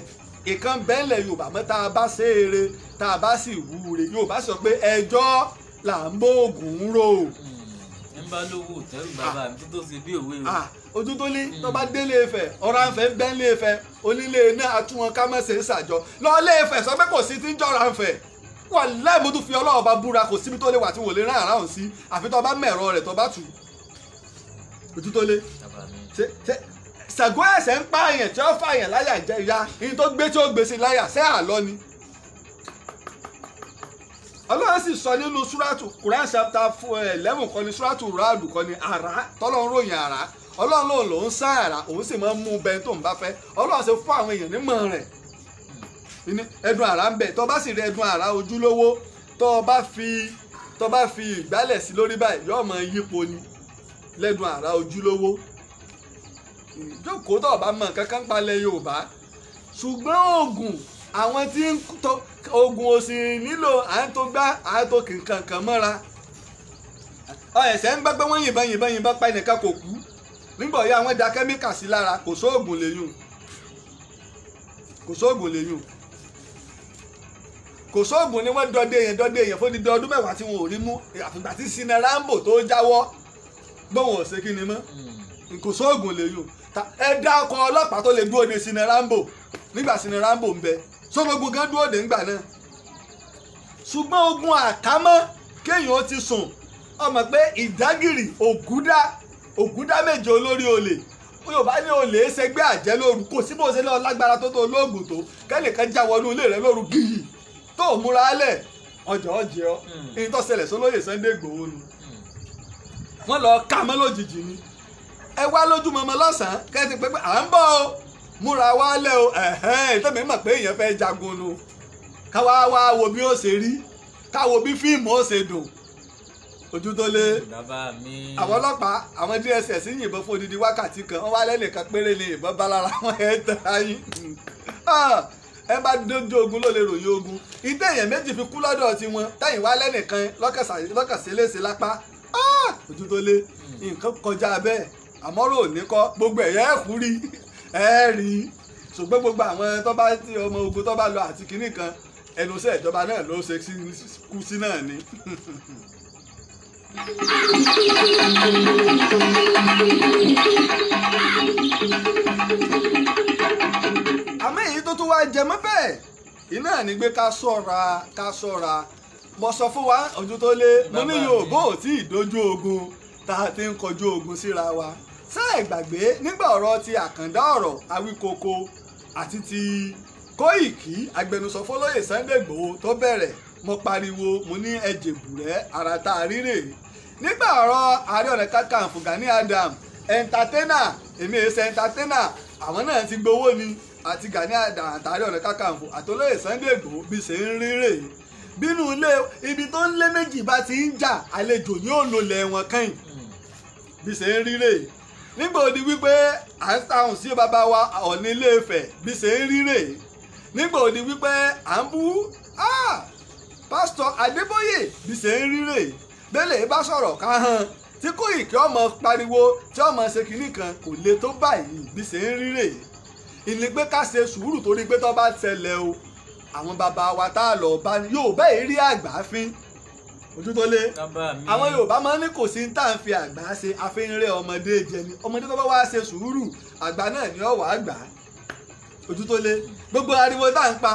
ìkan bẹ́ẹ̀lẹ̀ Yorùbá mọ́ tá a bá ṣe eré tá a bá sì wúre Yorùbá sọ pé ẹjọ́ là ń bó ògùn rò. ẹ ń bá lówó tẹ́rù bàbá mi tó ṣe bí òwe o. ojú tó ní tó bá délé Ifẹ̀ ọ̀rọ̀ àǹfẹ̀ ń bẹ́ẹ̀lé Ifẹ̀ onílé náà àtúwọn kámẹ́sẹ̀ ń ṣàjọ lọ́ọ́lé Ifẹ̀ sọ pé kò sí ti ń jọra àǹfẹ̀ wàláhì mo tún fi Ọlọ́run bá búra kò síbi tó lè wà tí wò lè rán àràhùn sí àfi tó bá mẹ̀rọ rẹ̀ tó bá tù ojú tó lé Ṣàngó ẹ̀sẹ̀ ń pààyàn tí ó fààyàn láyà jẹ ìyá ní tó gbé tí ó gbé sí láyà ṣé àlọ́ ni. Ọlọ́run sì sọ nínú súrátù Quran chapter 11 kọ́ni súrátù Ra'd kọ́ni àrá tọ́lọ́run ròyìn àrá Ọlọ́run ló ń sá àrá òun sì máa ń mú bẹ́ẹ̀ tó ń bá fẹ́ Ọlọ́run sì fún àwọn èèyàn nímọ̀ rẹ̀ ẹdun àrá ń bẹ tó bá sì rí ẹdun àrá ojúlówó tó bá fi ìgbálẹ̀ sí lórí báyìí yóò máa yípo ni lẹ́dun àrá ojúlówó ìjókòó tó bá mọ kankan palẹ̀ Yorùbá ṣùgbọ́n oògùn àwọn tí ń tó oògùn òsì nílò à ń tó gbá à ń tó kìkankan mọ́ra ẹ̀sẹ̀ ń gbẹ́gbẹ́ wọ́n yìnbọn pa ẹnìkan kò kú nígbà yá àwọn da kẹ́míkà sí lára kò sóògùn lèyùn kò sóògùn ni wọ́n dọdẹ èèyàn fún dídí ọdún mẹ́wàá tí wọn ò rí mú àfìgbà tí Sina Rambo tó jáwọ́ gbọ́wọ́n ọ̀sẹ̀ kí ni mọ́ kò sóògùn lèyùn ẹ dá ọkọ ọlọ́pàá tó lè dúró de Sina Rambo nígbà Sina Rambo ń bẹ sólógun gan dúró de ńgbà náà ṣùgbọ́n ogun àkámọ́ kéèyàn ó ti sùn ọmọ pé ìdágìrì ògúdá méje olórí olè Yorùbá ní olè ṣẹgbẹ́ àjẹ́ lóru kò sí bó ṣe lọ lágbára tó olóògùn tó kẹ́nìkan já wọnú ilé rẹ lóru gíyì tó múra lẹ̀ ọjọ́ ọjẹ́ ọ èyí tó ṣẹlẹ̀ sólóyè Sunday Igboho nu wọ́n lọ ká mọ́ lójijì ni ẹ wá lójú mọmọ lọ́sàn-án kẹ́sì pé à ń bọ̀ o múra wálẹ̀ o tẹ́mi mọ̀ pé èèyàn fẹ́ jagun nu káwá wá wo bí ó ṣe rí káwo bí fíìmù ó ṣe dùn ojú tó lé àwọn ọlọ́pàá àwọn DSS yìnbọn fún odidi wákàtí kan wọ́n wá lẹ́nìkan péré ní ìbọn bá lára wọn ẹ̀ tẹ̀ ayín ẹ bá dójú ogun ló lè ròyìn ogun ìdé èèyàn méjì fi kú lọ́dọ̀ tiwọn tẹ̀yìn wá lẹ́nìkan lọ́kàsí léṣe lápá ojú tó lé nǹkan kọjá bẹ́ẹ̀ àmọ́rò ní kọ́ gbogbo ẹ̀yà ẹ̀kú rí rí ṣùgbọ́n gbogbo àwọn tó bá ti ọmọ ogun tó bá lọ àti kinní kan ẹnu iṣẹ́ ìjọba náà ló ṣe kú sí náà ni. àmọ́ èyí tó tún wá jẹ mọ́ bẹ́ẹ̀ iná ní gbé ká ṣọ́ra mo sọ fún wa ojú tó lé mo ní Yorùbá ò tí ì dojú ogun tá a ti ń kọjú ogun síra wa sáà ìgbàgbé nígbà ọ̀rọ̀ ti àkàndá ọ̀rọ̀ Awíkoko àti ti Kóìkí agbẹnusọ fọlọ́yè Sunday Igboho tó bẹ̀rẹ̀ mo pariwo mo ní ẹjẹ̀bùrẹ́ ara tá a ríre nígbà ọ̀rọ̀ Ààrẹ Ọ̀nà Kakanfò Gani Adams entertainer èmi èsè entertainer àwọn náà ti gbowó ni àti Gani Adams àtàrí Ọ̀nà Kakanfò àtọlọ́yè Sunday Igboho bí ṣe ń ríre bínú ilé ibi tó ń lé méjì bá ti ń jà àlejò yóò lò lẹ̀ wọn kẹ́yìn bí ṣe ń ríre nígbà òdi wípé à ń tàhùn sí bàbá wa Ọọ̀ni Ilé Ifẹ̀ bí ṣe ń ríre nígbà òdi wípé à ń bú pásítọ̀ Adébóyè bí ṣe ń ríre bẹ́lẹ̀ bá sọ̀rọ̀ ká hàn tí Kóìkí ọmọ pariwo tí ọmọ ṣe kinní kan kò le tó báyìí bí ṣe ń ríre ìní pé ká ṣe sùúrù torí pé tó bá ṣẹlẹ̀ o àwọn bàbá wa tá a lọ bá yóò bẹ́ẹ̀ rí àgbà fín ojú tó lé àwọn Yorùbá máa ń ní kò sí ní tá à ń fi àgbà ṣe àfihànrẹ́ ọmọdé jẹ ni ọmọdé tó bá wá ṣe sùúrù àgbà náà ni ọ̀wà àgbà ojú tó lé gbogbo ariwo tá à ń pa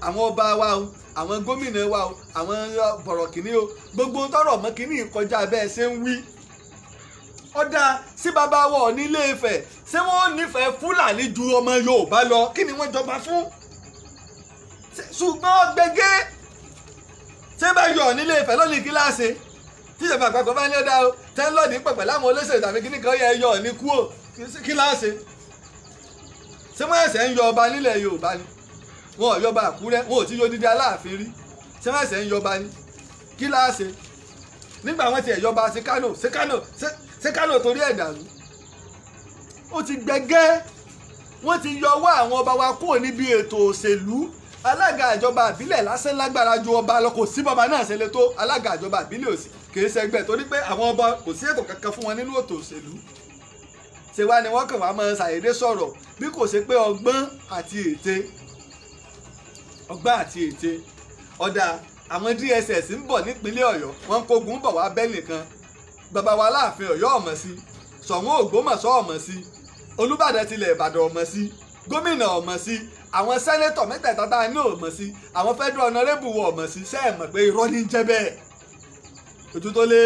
àwọn ọba wa o àwọn gómìnà wa o àwọn bọ̀rọ̀kìnní o gbogbo tọrọ mọ́ kínní kọjá bẹ́ẹ̀ ṣe ń wí ọ̀dà sí bàbá wa Ọọ̀ni Ilé Ifẹ̀ ṣé wọ́n nífẹ̀ẹ́ Fúlàní ju ọmọ Yorùbá lọ kí ni wọ́n jọba fún ṣùgbọ́n gbẹgẹ́ ṣé bá yọ Ọọ̀ni Ilé Ifẹ̀ lónìí kíláàsì tíjọba àpapọ̀ bá ní ọ̀dà o tẹ́ńlọ́ọ̀dì pẹ̀pẹ̀ láwọn olóṣèlú tàbí kíní kan yẹ yọ Ọọ̀ni kú o kí láṣẹ ṣé wọ́n ẹ̀sẹ̀ ń yọ ọba nílẹ̀ Yorùbá ni wọn ò yọba Àkúrẹ́ wọn ò ti yọ dídí Aláàfin rí ṣé wọ́n ẹ̀sẹ̀ ń yọba ni kí láṣẹ nígbà wọn ti ẹ̀yọba ṣé Kánò torí ẹ̀ dàrú ó ti gbẹgẹ́ wọ́n ti yọ ọwọ́ àwọn ọba wa kúrò níbi ètò òṣèlú alága ìjọba àbílẹ̀ lásán lágbára ju ọba lọ kò sí bọ́ba náà ṣe lè tó alága ìjọba àbílẹ̀ òsì kìí ṣẹgbẹ́ torí pé àwọn ọba kò sí ètò kankan fún wọn nínú ètò òṣèlú ṣe wá ni wọ́n kàn wá máa ṣàyèdè sọ̀rọ̀ bí kò ṣe pé ọgbọ́n àti ète ọ̀dà àwọn DSS ń bọ̀ nípínlẹ̀ Ọ̀yọ́ wọ́n ń kógun bọ̀ wá bẹ́ẹ̀ nìkan bàbá wa Láàfin Ọ̀yọ́ ọ̀mọ̀ sí Ṣọ̀ún Ògbómọ̀ṣọ́ ọ̀mọ̀ sí Olúbàdàn tilẹ̀ Ìbàdàn ọ̀mọ̀ sí gómìnà ọ̀mọ̀ sí àwọn sẹ́nẹ́tọ̀ mẹ́tẹ̀ẹ̀ta tá a ní ọ̀mọ̀ sí àwọn federal honorable wọ ọ̀mọ̀ sí ṣé ẹ mọ̀ pé irọ́ ní jẹ́ bẹ́ẹ̀ ojú tó lé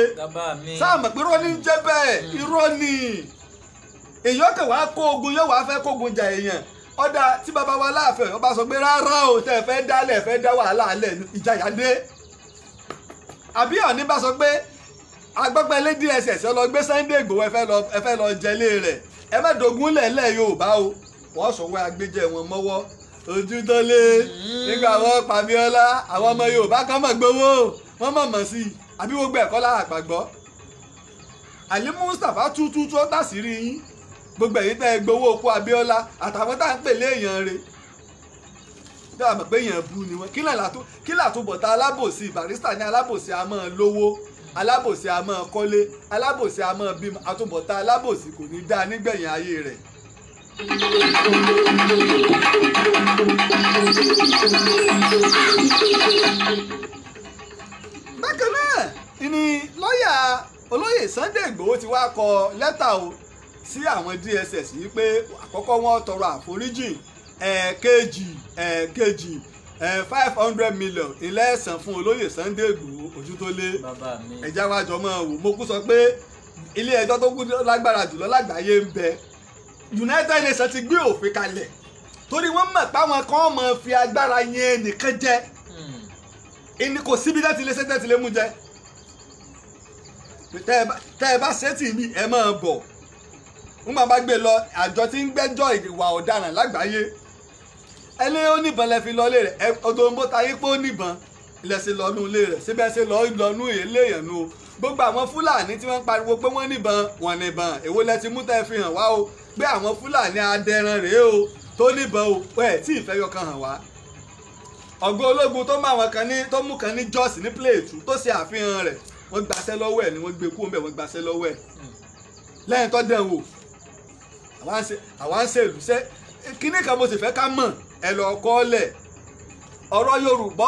ṣáà mọ̀ pé irọ́ ní jẹ́ bẹ́ẹ̀ irọ́ ni èèyàn kàn wá kó ogun yóò wá fẹ́ kógun jà èèyàn ọ̀dà tí bàbá wa Láàfin Ọ̀yọ́ bá sọ pé rárá o tẹ́ ẹ fẹ́ dálẹ̀ fẹ́ dá wàhálà alẹ̀ ìjàyà dé àbí Ọ̀ọ̀ni bá sọ pé agbọ́pẹ́lẹ́ DSS lọ gbé Sunday Igboho ẹ fẹ́ lọ jẹlé rẹ̀ ẹ má dogun lẹ̀lẹ́ Yorùbá o wọ́n sọ wẹ́ agbẹ́jẹ́ wọn mọ́wọ́ ojú tó lé nígbà wọn pa Abíọ́lá àwọn ọmọ Yorùbá kan mọ̀ gbowó wọ́n mọ̀ sí i àbí gbogbo ẹ̀kọ́ lára àgbàgbọ́ Ali Mustapha tútú tó tàṣírí yín gbogbo èyí tẹ́ ẹ gbowó okó Abíọ́lá àtàwọn tá à ń pè lé èèyàn rẹ̀ bí wàá mọ̀ pé èèyàn bu ni wọn kí làtúbọ̀tá alábòsí Barrister ní alábòsí a máa lówó alábòsí a máa kọ́lé alábòsí a máa bímọ àtúbọ̀tá alábòsí kò ní dáa nígbẹ̀yìn ayé rẹ̀. bákan náà ni lọ́ọ̀yà olóyè Sunday Igboho ti wá kọ lẹ́tà o sí àwọn DSS yìí pé àkọ́kọ́ wọ́n tọrọ àforíjì ẹ̀ẹ̀kejì 500 million ilé ẹ̀sán fún olóyè Sunday Igboho ojú tó lé ẹ̀já wájọ mọ́ wò mo kú sọ pé ilé ẹjọ́ tó kú lágbára jùlọ lágbàáyé ń bẹ United Nations ti gbé òfin kalẹ̀ torí wọ́n mọ̀ páwọn kan máa fi agbára yẹn nìkan jẹ ẹni kò síbi tẹ́tí lé tẹ́tí lé mú jẹ tẹ́ ẹ bá ṣètì mi ẹ máa bọ̀ wọ́n bá gbé lọ àjọ tí ń gbẹ́jọ́ ìwà ọ̀daràn lágbàáyé ẹni ó níbọn lẹ fi lọ ilé rẹ̀ ọdún ń bó tayé pé ó níbọn ilẹ̀ sí lọ́nú ilé rẹ̀ síbẹ̀ sí lọ́nú ilé yẹn nu o gbogbo àwọn Fúlàní tí wọ́n ń pariwo pé wọ́n níbọn èwo lẹ ti mú tẹ́ fi hàn wá o pé àwọn Fúlàní adẹran rèé o tó níbọn o ẹ̀ tí ìfẹ́ yọkan hàn wá ọ̀gá ológun tó mú kan ní Jos ní Plateau tó ṣe àfihàn rẹ̀ wọ́n gbaṣẹ́ lọ́wọ́ ẹ̀ ni wọ́n gbé kú ńbẹ̀ wọ́n gbaṣẹ́ lọ́wọ́ ẹ̀ lẹ́yìn tó dẹ̀ wò àwa ń ṣe ìlúṣẹ́ kíní kan mo sì fẹ́ ká mọ̀ ẹ lọ kọ́ lẹ̀ ọ̀rọ̀ Yorùbá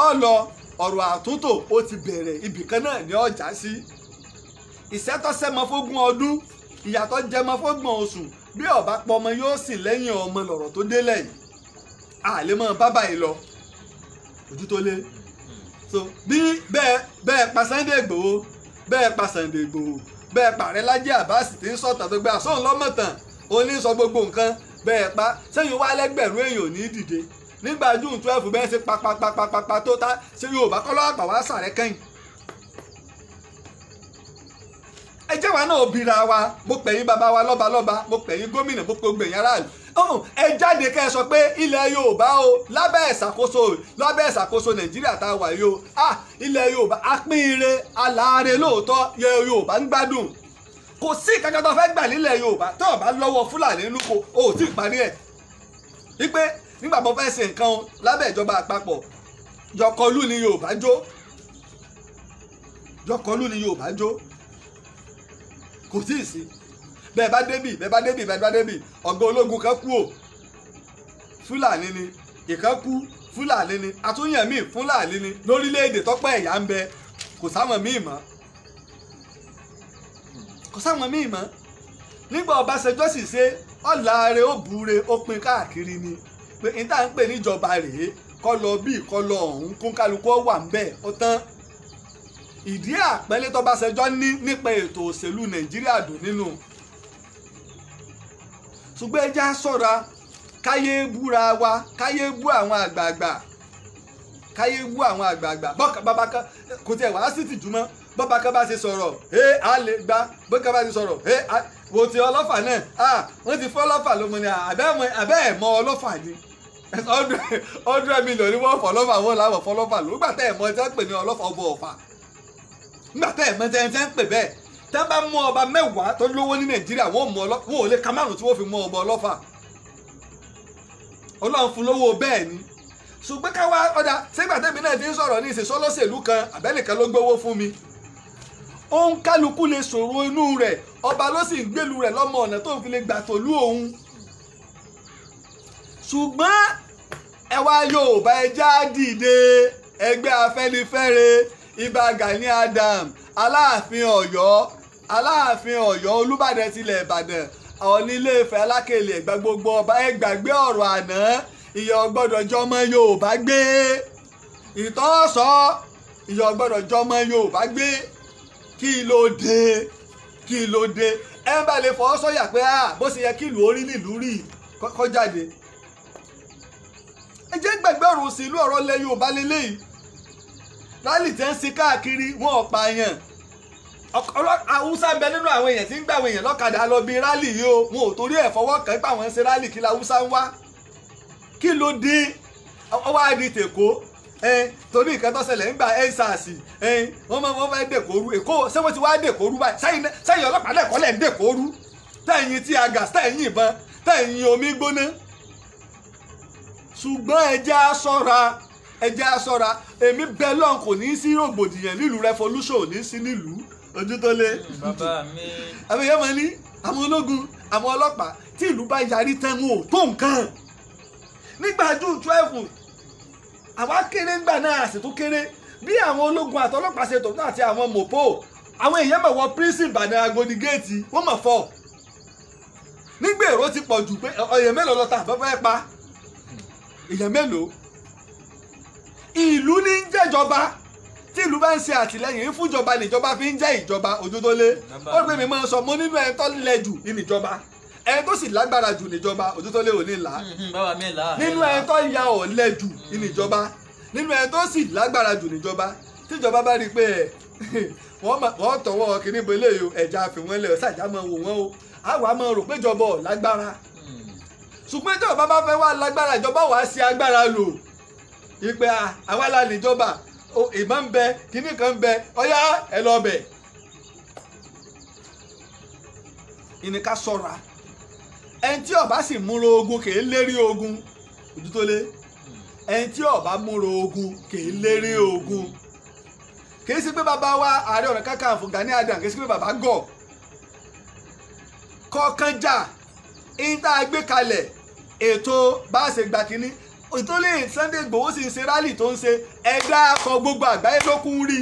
ọ̀rọ̀ àtúntò ó ti bẹ̀rẹ̀ ibìkan náà ní ọjà sí ìṣẹ́tọ́sẹ́mọ fógún ọdún ìyàtọ̀ jẹmọ fógbọ̀n oṣù bí ọba pọmọ yóò sì lẹ́yìn ọmọ lọ̀rọ̀ tó délẹ̀ yìí àlèmọ́ bábà yìí lọ ojú tó lé so bí bẹ́ẹ̀ pa Sunday Igboho bẹ́ẹ̀ pa Sunday Igboho bẹ́ẹ̀ pa Ààrẹ Lájí Abbas tí ń sọ̀tàn tó gbé àsọ̀hún lọ́mọ̀tàn òní sọ gbogbo nǹkan bẹ́ẹ̀ pa sẹ́yìn wá lẹ́gbẹ̀rún èèyàn ní dìde nígbà June 12 bẹ́ẹ̀ ṣe papapapapa tó tá ṣe Yorùbá kọ́ lọ́wọ́ àgbà wá sàrẹ́ kẹ́yìn. ẹ jẹ́ wa náà obìnra wa mo pè yín bàbá wa lọ́balọ́ba mo pè yín gómìnà mo pè gbẹ̀yìn aráàlú ẹ jáde kẹ́ ẹ sọ pé ilẹ̀ Yorùbá o lábẹ́ ìṣàkóso Nàìjíríà tá a wà yìí o ilẹ̀ Yorùbá apínire aláàárẹ̀ lóòótọ́ Yorùbá ń gbádùn kò sí kankan tó fẹ́ gbà nílẹ̀ Yorùbá tó o bá lọ́wọ́ Fúlàní lóko o ò tí ì parí ẹ̀ wípé nígbà mo fẹ́ ṣe nǹkan lábẹ́ ìjọba àpapọ̀ jọkọlú ni Yorùbá jó kò tí ì sí bẹ́ẹ̀ bá débì ọ̀gá ológun kan kú o Fúlàní ni ìkan kú Fúlàní ni àtúnyẹ̀ míì Fúlàní ni lórílẹ̀‐èdè tọ́pọ̀ ẹ̀yà ń bẹ kò sáwọn míì mọ́ nígbà Ọbásanjọ́ sì ṣe ọ̀làre ó búre ó pin káàkiri ni pé n tá à ń pè níjọba rèé kọ́ lọ bí kọ́ lọ ọ̀hún kún kálukú wà ń bẹ̀ ó tán ìdí àpẹẹlẹ tọ́básanjọ́ ní nípa ètò òṣèlú Nàìjíríà dùn nínú ṣùgbọ́n ẹja ṣọ́ra káyé búra wa káyé bú àwọn àgbààgbà bọ́ọ̀kà bàbá kan kò tiẹ̀ wá sí tìjú mọ́ bọ́ọ̀bá kan bá ṣe sọ̀rọ̀ a lè gbá bọ́ọ̀kà bá ṣe sọ̀rọ̀ wo ti ọlọ́fà náà wọ́n ti fọ́ ọlọ́fà ló mọ ni àbẹ́ ẹ̀ mọ ọlọ́fà ni $100 million ni wọ́n fọ́ ọlọ́fà wọ́n làwọn fọ́ ọlọ́fà ló gbà tẹ́ ẹ̀ mọ tẹ́ ń pè ní ọlọ́fà ọba ọ̀fà nígbà tẹ́ ẹ̀ mọ tẹ́ ń pè bẹ́ẹ̀ tẹ́ bá mú ọba 10 tó lówó ní Nàìjíríà wọ́n ò lè ka márùn tí wọ́n fi mú ọba ọlọ́fà Ọlọ́run fún lówó bẹ́ẹ̀ ni ṣùgbọ́n káwá ọ̀dà sígbà tẹ́mi náà ti ń sọ̀rọ̀ ní ìṣèṣọ́ lọ́sẹ̀lú kan àbẹ́nìkan ló gbowó fún mi òun kálukú lè sọ̀rọ̀ inú rẹ̀ ọba ló sì ń gbèlú rẹ̀ lọ́mọ ọ̀nà tó ń fi lè gbà tòlú òun ṣùgbọ́n ẹwà Yorùbá ẹja dìde ẹgbẹ́ Afẹ́nifẹ́re Ìbà Gani Adams Aláàfin Ọ̀yọ́ Olúbàdàn tilẹ̀ Ìbàdàn Ọọ̀ni Ilé Ifẹ̀ Alákèlè Ẹ̀gbá gbogbo ọba ẹ gbàgbé ọ̀rọ̀ àná ìyá ọgbọ́dọ̀ jọmọ Yorùbá gbé ìtọ́sọ ìyá ọgbọ́dọ̀ jọmọ Yorùbá gbé kí ló dé ẹ bá lè fọwọ́ sọ́yà pé bó ṣe yẹ kí ìlú orí nílùú rí kọ́ jáde ẹ jẹ́ gbàgbé ọ̀rọ̀ òṣèlú ọ̀rọ̀ ilẹ̀ Yorùbá lélẹ́yìí rálì tẹ́ ń ṣe káàkiri wọn ò pààyàn Haúsá ń bẹ nínú àwọn èèyàn tí ń gbà àwọn èèyàn lọ́kadà lọ bí rálì yìí o wọn ò torí ẹ̀ fọwọ́ kàn pé àwọn ń ṣe rálì kí Haúsá ń wá kí ló dé ọwọ́ àdì tèkó torí nǹkan tó ṣẹlẹ̀ ń gba ensars wọ́n fẹ́ dèkóru Èkó ṣé wọ́n ti wá dèkóru báyìí sẹ́yìn ọlọ́pàá lẹ́kọ̀ọ́ lẹ́ ń dèkóru tẹ̀yìn tí a gà tẹ̀yìn ìbọn tẹ̀yìn omi gbóná ṣùgbọ́n ẹjẹ́ á ṣọ́ra èmi bẹ́ẹ̀ lọ́n kò ní í sí rògbòdìyàn nílùú revolution ò ní í sí nílùú ojú tó lé bàbá mi. àwọn èèyàn máa ní àwọn ológun àwọn ọlọ́pàá tí ìlú bá yarí tán wọn ò tó nǹkan nígbà June 12 àwa kéré ńgbà náà àsì tún kéré bí àwọn ológun àtọlọ́pàá ṣe tòun àti àwọn mọ̀pó àwọn èèyàn mọ̀ wọ prison Ìbàdàn Agodi géètì wọ́n mọ̀ fọ́ nígbà èrò ti pọ̀ jù pé èèyàn mélòó lọ́ta àbẹ́fẹ́ pa èèyàn mélòó ìlú ní ń jẹ́jọba tí ìlú bá ń ṣe àtìlẹ́yìn fúnjọba níjọba fi ń jẹ́ ìjọba òjòdólé ó pè mí máa sọ mo nínú ẹ̀ tó lẹ jù níjọba ẹ̀ tó sì lágbára jù níjọba òjòdólé ò ní là nínú ẹ̀ tó ya ọ̀lẹ jù níjọba nínú ẹ̀ tó sì lágbára jù níjọba tíjọba bá rí i pé wọ́n tọwọ́ kìíní belé o ẹ̀já fi wọ́n lẹ̀ ṣàjà máa wò wọ́n o àwa máa rò pé ìjọba ò lágbára ṣùgbọ́n ìjọba bá fẹ́ wá lágbára ìjọba wàá ṣe agbára lò ìpè àwa la níjọba ìmọ̀ ń bẹ kíní kan ń bẹ ọyá ẹ lọ bẹ̀. ìníká ṣọ́ra ẹni tí ó bá sì múra ogun kì í lérí ogun ojú tó lé ẹni tí ó bá múra ogun kì í lérí ogun kì í sí pé bàbá wa Ààrẹ Ọ̀nà Kakanfò Gani Adams kì í sí pé bàbá gọ̀ kọ̀ọ̀kan jà ìyín tá a gbé kalẹ̀ ètò bá a ṣe gbà kínní ìtòlè Sunday Igboho sì ń ṣe rálì tó ń ṣe ẹ̀dá akọ gbogbo àgbáyé ló kún rí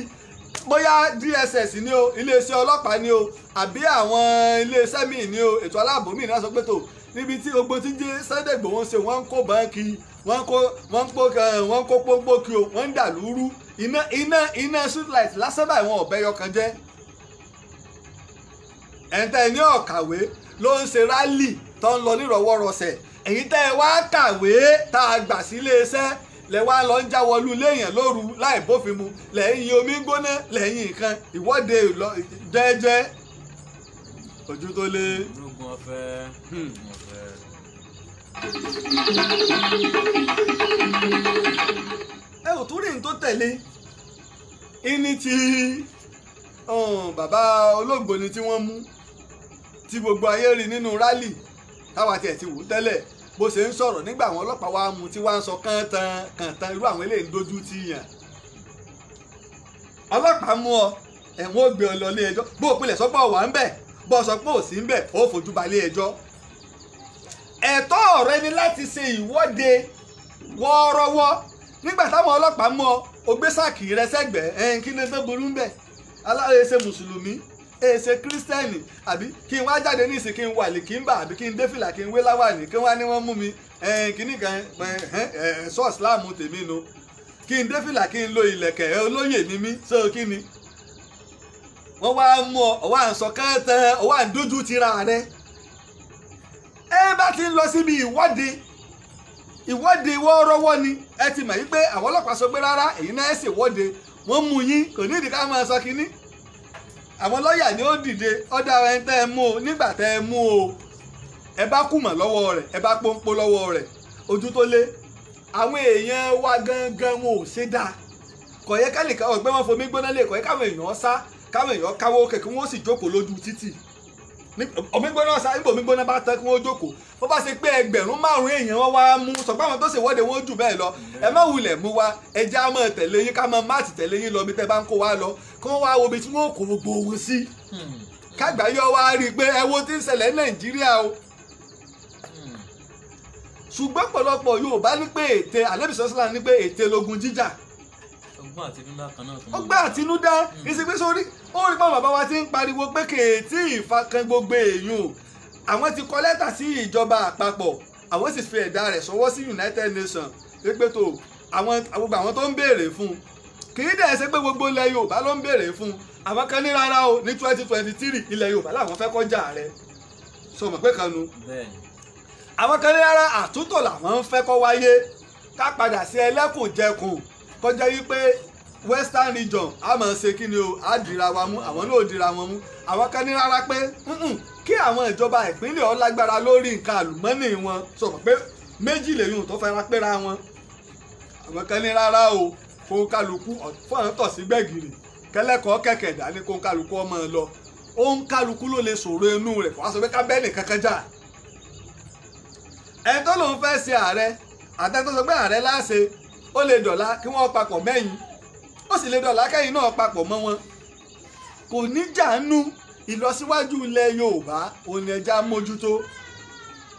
bóyá DSS ni o iléeṣẹ́ ọlọ́pàá ni o àbí àwọn iléeṣẹ́ míì ni o ètò aláàbò míì náà sọ pé tó níbi tí gbogbo tí ń jẹ́ Sunday Igboho ń ṣe wọ́n ń kó báńkì wọ́n ń kó pọ́npọ́ kí o wọ́n ń dà lúrú iná street light lásán báyìí wọn ò bẹ́yọ kan jẹ́ ẹ̀ńtẹ́ ní ọ̀kàwé ló ń ṣe rálì tó ń lọ nírọ̀wọ́rọsẹ̀ èyí tẹ́ ẹ wá kàwé tá a gbà sí iléeṣẹ́ lẹ wá lọ ń jáwọlú léèyàn lóru láì bófin mu lẹ́yìn omi gbóná lẹ́yìn nǹkan ìwọ́de jẹ́jẹ́ ojú tó lé. ológun ọ̀fẹ́ ẹ ò tún rí ní tó tẹ̀lé ìní ti bàbá olóògbóni tí wọ́n mú tí gbogbo ayé rí nínú rálì táwa tiẹ̀ ti wù ú tẹ́lẹ̀ bó ṣe ń sọ̀rọ̀ nígbà àwọn ọlọ́pàá wa mú tí wá ń sọ kàntàn irú àwọn eléyìí ń dojú ti yàn ọlọ́pàá mú ọ ẹ̀wọ̀n ó gbé ọ lọ ilé ẹjọ́ bó o pilẹ̀ sọ́pọ̀ wà ń bẹ̀ bó o sọ pé ò sí ń bẹ̀ ó fojú ba ilé ẹjọ́ ẹ̀tọ́ rẹ ni láti ṣe ìwọ́de wọ́ọ́rọ́wọ́ nígbà táwọn ọlọ́pàá mú ọ o gbé sáàkì rẹ sẹ́gbẹ̀ẹ́ kí ni tó burú ń bẹ̀ aláàrẹ ṣe mùsùlùmí èsè kírísítẹ́nì àbí kí n wá jáde ní ìsìn kí n wà lè kí n bà àbí kí n dé fìlà kí n wé láwàní kí wọ́n á ní wọ́n mú mi kíní kan sọ ìsìláàmù tèmi nu kí n dé fìlà kí n lo ìlẹ̀kẹ̀ olóyè ní mí sọ kí ni wọ́n wá mú ọ ọwọ́ à ń sọ kẹ́tẹ́ ọwọ́ à ń dójú tira rẹ ẹ bá ti ń lọ síbi ìwọ́de wọ́ọ́rọ́wọ́ ni ẹ ti mọ̀ yí pé àwọn ọlọ́pàá sọ pé rárá èyí náà ẹ̀ ṣèwọ́de wọ́n mú yín kò ní ìdí ká máa sọ kíní àwọn lọ́ọ̀yà ni ó dìde ọ̀dà ẹ̀ tẹ́ ẹ mú o nígbà tẹ́ ẹ mú o ẹ bá kùmọ̀ lọ́wọ́ rẹ̀ ẹ bá pọ́npọ́ lọ́wọ́ rẹ̀ ojú tó lé àwọn èèyàn wa gangan wọn ò ṣe dáa kò yẹ ká lè káwọ́ ẹgbẹ́ wọn fomi gbóná lè kò yẹ káwọn èèyàn sá káwọn èèyàn káwọ́ kẹ̀kẹ́ wọn sì jókòó lójú títì omi gbóná sá nígbà omi gbóná bá tán kí wọ́n jókòó bó bá ṣe pé 5,000 èèyàn wọn wá mú sọ pé àwọn tó ṣèwọ́de wọn jù bẹ́ẹ̀ lọ ẹ má wulẹ̀ mú wa ẹ já mọ́ tẹ̀lé yín ká mọ́ máàtì tẹ̀lé yín lọ bí tẹ́ bá ń kó wa lọ kí wọ́n wá wo ibi tí wọ́n kó gbogbo owó sí kágbáyé wa rí i pé ẹ wo tí ń ṣẹlẹ̀ ní Nàìjíríà o ṣùgbọ́n pọ̀lọpọ̀ Yorùbá ní pé ète Ànábì sọ́sílà ní pé ète lógun jíjà ọgbọ́n àtinúdá kan náà. ọgbọ́n àtinúdá ìsìnkú sórí ó rí pé bàbá wa ti ń pariwo pé kèétí ìfakan gbogbo èèyàn àwọn ti kọ lẹ́tà sí ìjọba àpapọ̀ àwọn sì fi ẹ̀dá rẹ̀ sọwọ́ sí United Nations pé tó àwọn tó ń béèrè fún kì í dẹ̀ ṣe pé gbogbo ilẹ̀ Yorùbá ló ń béèrè fún àwọn kan ní rárá o ní 2023 ilẹ̀ Yorùbá làwọn fẹ́ kọjá rẹ̀ sọ mọ̀ pé kan nu àwọn kan ní rárá àtúntò làwọn fẹ́ kó wáyé ká padà sí ẹlẹ́kùnjẹkùn kọjá yí pé Western region a máa ṣe kí ni o a dira wa mú àwọn náà ò dira wọn mú àwọn kan ní rárá pé kí àwọn ìjọba ìpínlẹ̀ ó lágbára lórí nǹkan àlùmọ́nì wọn sọ pé méjì lèyìn tó fẹ́ra péra wọn àwọn kan ní rárá o kó kálukú fún àwọn tọ̀ sí gbẹ̀gìrì kẹlẹ́kọ̀ọ́ kẹ̀kẹ́ dání kó kálukú ọmọ ẹ lọ òun kálukú ló lè sọ̀rọ̀ inú rẹ̀ kó wá sọ pé ká bẹ́ẹ̀ nìkan kan jà ẹni tó lòun fẹ́ ṣe ààrẹ àtẹ́tọ́ sọ pé ààrẹ láṣẹ ó lè dọ̀la kí wọ́n papọ̀ mẹ́yìn ó sì lè dọ̀la kẹ́yìn náà papọ̀ mọ́ wọn kò ní jàánú ìlọsíwájú ilẹ̀ Yorùbá òun ni ẹja mójútó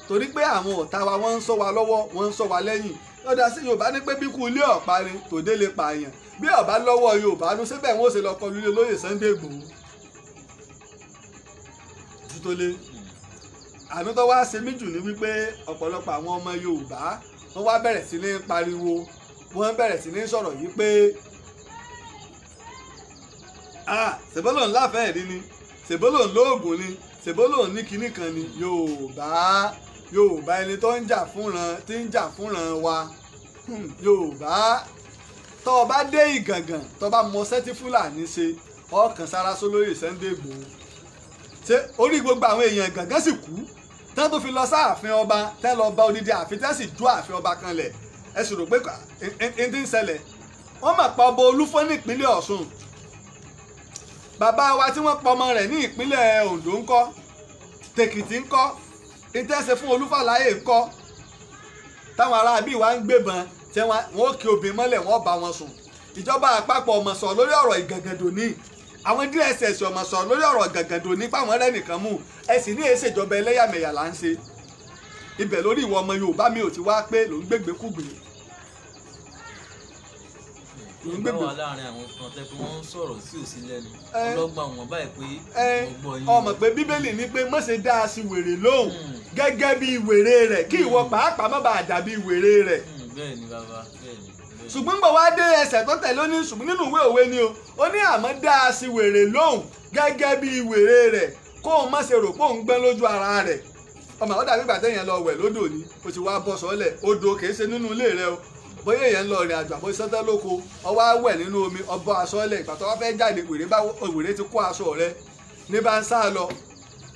torí pé àwọn ọ̀tá wa wọ́n ń ṣọ́ wa lọ́wọ́ wọ́n ń ṣọ́ wa lẹ́yìn lọ́dà sí Yorùbá ní pé bí kú ilé ọ̀pá ni tòde lè pààyàn bí ọ̀bá lọ́wọ́ Yorùbá ló síbẹ̀ wọ́n ó ṣe lọ kọlu ilé olóyè Sunday Igboho títólé àánú tó wá ṣe mí jù ní wípé ọ̀pọ̀lọpọ̀ àwọn ọmọ Yorùbá wọ́n wá bẹ̀rẹ̀ sí ní pariwo wọ́n bẹ̀rẹ̀ sí ní sọ̀rọ̀ yìí pé ṣèbólò ńlá fẹ́ẹ̀ rí ni ṣèbólò ńlóògùn ni ṣèbólò ní kinní kan ni Yorùbá ẹni tó ń jà fúnran tí ń jà fúnran wa Yorùbá tó o bá dé Ìgàngàn tó o bá mọ sẹ́tí Fúlàní ṣe ọkàn sára sólóyè Sunday Igboho ṣé orí gbogbo àwọn èèyàn Ìgàngán sì kú tán tó fi lọ sáàfin ọba tẹ́ lọ bá odidi àfin tẹ́ sì jó àfin ọba kan lẹ̀ ẹ sì rò pé n ti ń ṣẹlẹ̀ wọ́n mà pa ọba Olúfọ́n ní ìpínlẹ̀ Ọ̀ṣun bàbá wa tí wọ́n pa ọmọ rẹ̀ ní ìpínlẹ̀ Oǹdó ńkọ́ tèkìtì ńkọ́ ìtẹ́sẹ̀ fún Olúfàlàyé ńkọ́ táwọn ará bíi wa ń gbébọn tí wọ́n ó kí obìnrin mọ́lẹ̀ wọ́n bá wọn sùn ìjọba àpapọ̀ ọmọ sọ lórí ọ̀rọ̀ Ìgàngàndòní àwọn DSS ọmọ sọ lórí ọ̀rọ̀ Ìgàngàndòní páwọn rẹ̀ nìkan mú ẹ sì ní èsè ìjọba ẹlẹ́yàmẹ̀yà là ń ṣe ibẹ̀ lórí ìwọ ọmọ Yorùbá mi ò ti wá pé ló ń gbégbékúgbé ìgbà wà láàrin àwọn kan tẹ́ pé wọ́n ń sọ̀rọ̀ sí òsì lẹ́nu ọlọ́gbà wọn báyìí pé ọgbọ́n yìí. ọmọ pé Bíbélì ní pé má ṣe dá a sí wèrè lóhùn gẹ́gẹ́ bí wèrè rẹ̀ kí ìwọ pàápàá má bàa dàbí wèrè rẹ̀. bẹ́ẹ̀ ni bàbá bẹ́ẹ̀ ni. ṣùgbọ́n gbọ́ wá dé ẹsẹ̀ tó tẹ̀lé ó ní ṣùgbọ́n nínú ìwé òwe ni o ó ní àmọ́ dá a sí wèrè lóhùn gẹ́gẹ́ bí wèrè rẹ̀ kó o má ṣe rò pé òun gbẹ́ lójú ara rẹ̀ ọmọ ó dàbí ìgbà téèyàn lọ wẹ̀ lódò ni o ti wá bọ́ sọ́lẹ̀ odò kìí ṣe nínú ilé rẹ o bóyá èèyàn lọ rìn àjò àbóyá sọ́tẹ́ lóko ọwọ́ awẹ̀ nínú omi ọbọ̀ aṣọ ọlẹ̀ ìgbà tó wá fẹ́ jáde wèrè ti kó aṣọ rẹ ní bá ń sá lọ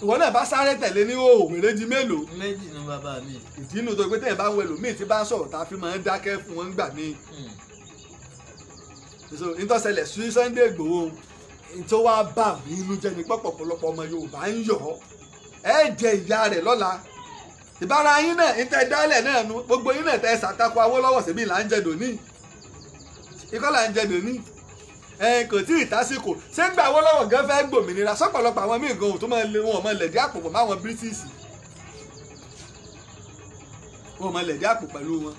ìwọ náà bá sáré tẹ̀lé ní wèrè di mélòó. méjì ní bàbá mi. ìdí inú tó pé téèyàn bá ń wẹlò míì tí bá ń sọ̀rọ̀ tá a fi máa ń dákẹ́ fún wọn gbà míì. ìtọ́sẹ̀lẹ̀ sí Sunday Igboho tó wá bà mí inú jẹ́ ní pọ̀pọ̀lọpọ̀ ọmọ Yorùbá ń yọ̀ ẹ́ jẹ ìyá rẹ̀ lọ́la ìbára yín náà ìtẹ dálẹ̀ náà nu gbogbo yín náà tẹ ṣàtakò Awólọ́wọ̀ síbi là ń jẹ dòní ikọ́ là ń jẹ dòní kò tí ì tásìkò ṣé ń gba Awólọ́wọ̀ gan fẹ́ gbòmìnira sọ́pọ̀lọpọ̀ àwọn míì gan tó máa lé wọn ọmọ lẹ̀dí àpò pọ̀ máwọn British wọn ọmọ lẹ̀dí àpò pẹ̀lú wọn.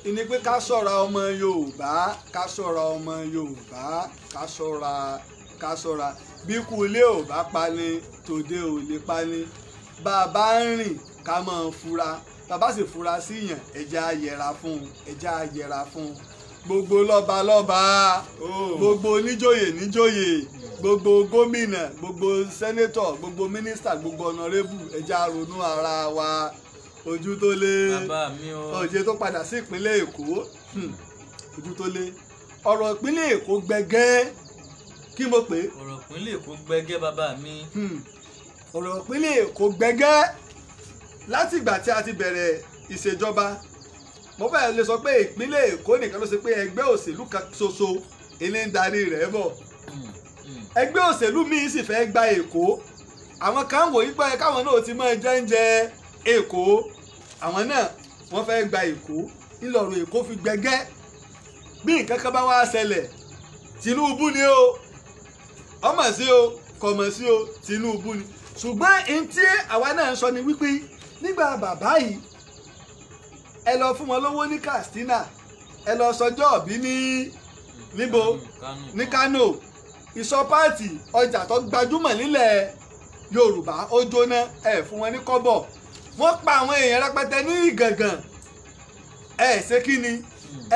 ìní pé ká ṣọ́ra ọmọ Yorùbá ká ṣọ́ra ọmọ Yorùbá ká ṣọ́ra bí kú ilé ò bá pani tòde ò lè pani bá a bá ń rìn ká máa fura bàbá sì fura sí yàn ẹja yẹra fún gbogbo lọ́balọ́ba gbogbo oníjòyè níjòyè gbogbo gómìnà gbogbo sẹ́nétọ̀ gbogbo mínísítà gbogbo ọ̀nàrẹ́bù ẹja ronú ara wa ojú tó lé ọ̀jẹ̀ tó padà sí ìpínlẹ̀ Èkó ojú tó lé ọ̀rọ̀ ìpínlẹ̀ Èkó gbẹgẹ́ kí mo pè é. ọ̀rọ̀ ìpínlẹ̀ Èkó gbẹgẹ́ bàbá mi. ọ̀rọ̀ ìpínlẹ̀ Èkó gbẹgẹ́ láti ìgbà tí a ti bẹ̀rẹ̀ ìṣèjọba mo fẹ́ lè sọ pé ìpínlẹ̀ Èkó nìkan ló ṣe pé ẹgbẹ́ òṣèlú kan ṣoṣo ilé ń darí rẹ̀ bọ̀ ẹgbẹ́ òṣèlú míì sì fẹ́ gba Èkó àwọn kan wò yí pé káwọn náà ti máa jẹ́ Èkó àwọn náà wọ́n fẹ́ gba Èkó ńlọrọ̀ Èkó fi gbẹgẹ́ bí nǹkan kan bá wá ṣẹlẹ̀ Tinubu ni o ọmọ sí o kọ̀mọ̀ sí o Tinubu ni ṣùgbọ́n ẹni tí àwa náà ń sọ ni wípé nígbà bàbá yìí ẹ lọ fún wọn lówó ní Katsina ẹ lọ sọjọ́ òbí níbo ní Kano ìsọ páàtì ọjà tó gbajúmọ̀ nílẹ̀ Yorùbá ó jóná ẹ fún wọn ní kọ́bọ̀ wọ́n pa àwọn èèyàn rẹpẹtẹ ní Ìgàngàn ẹ ṣe kí ni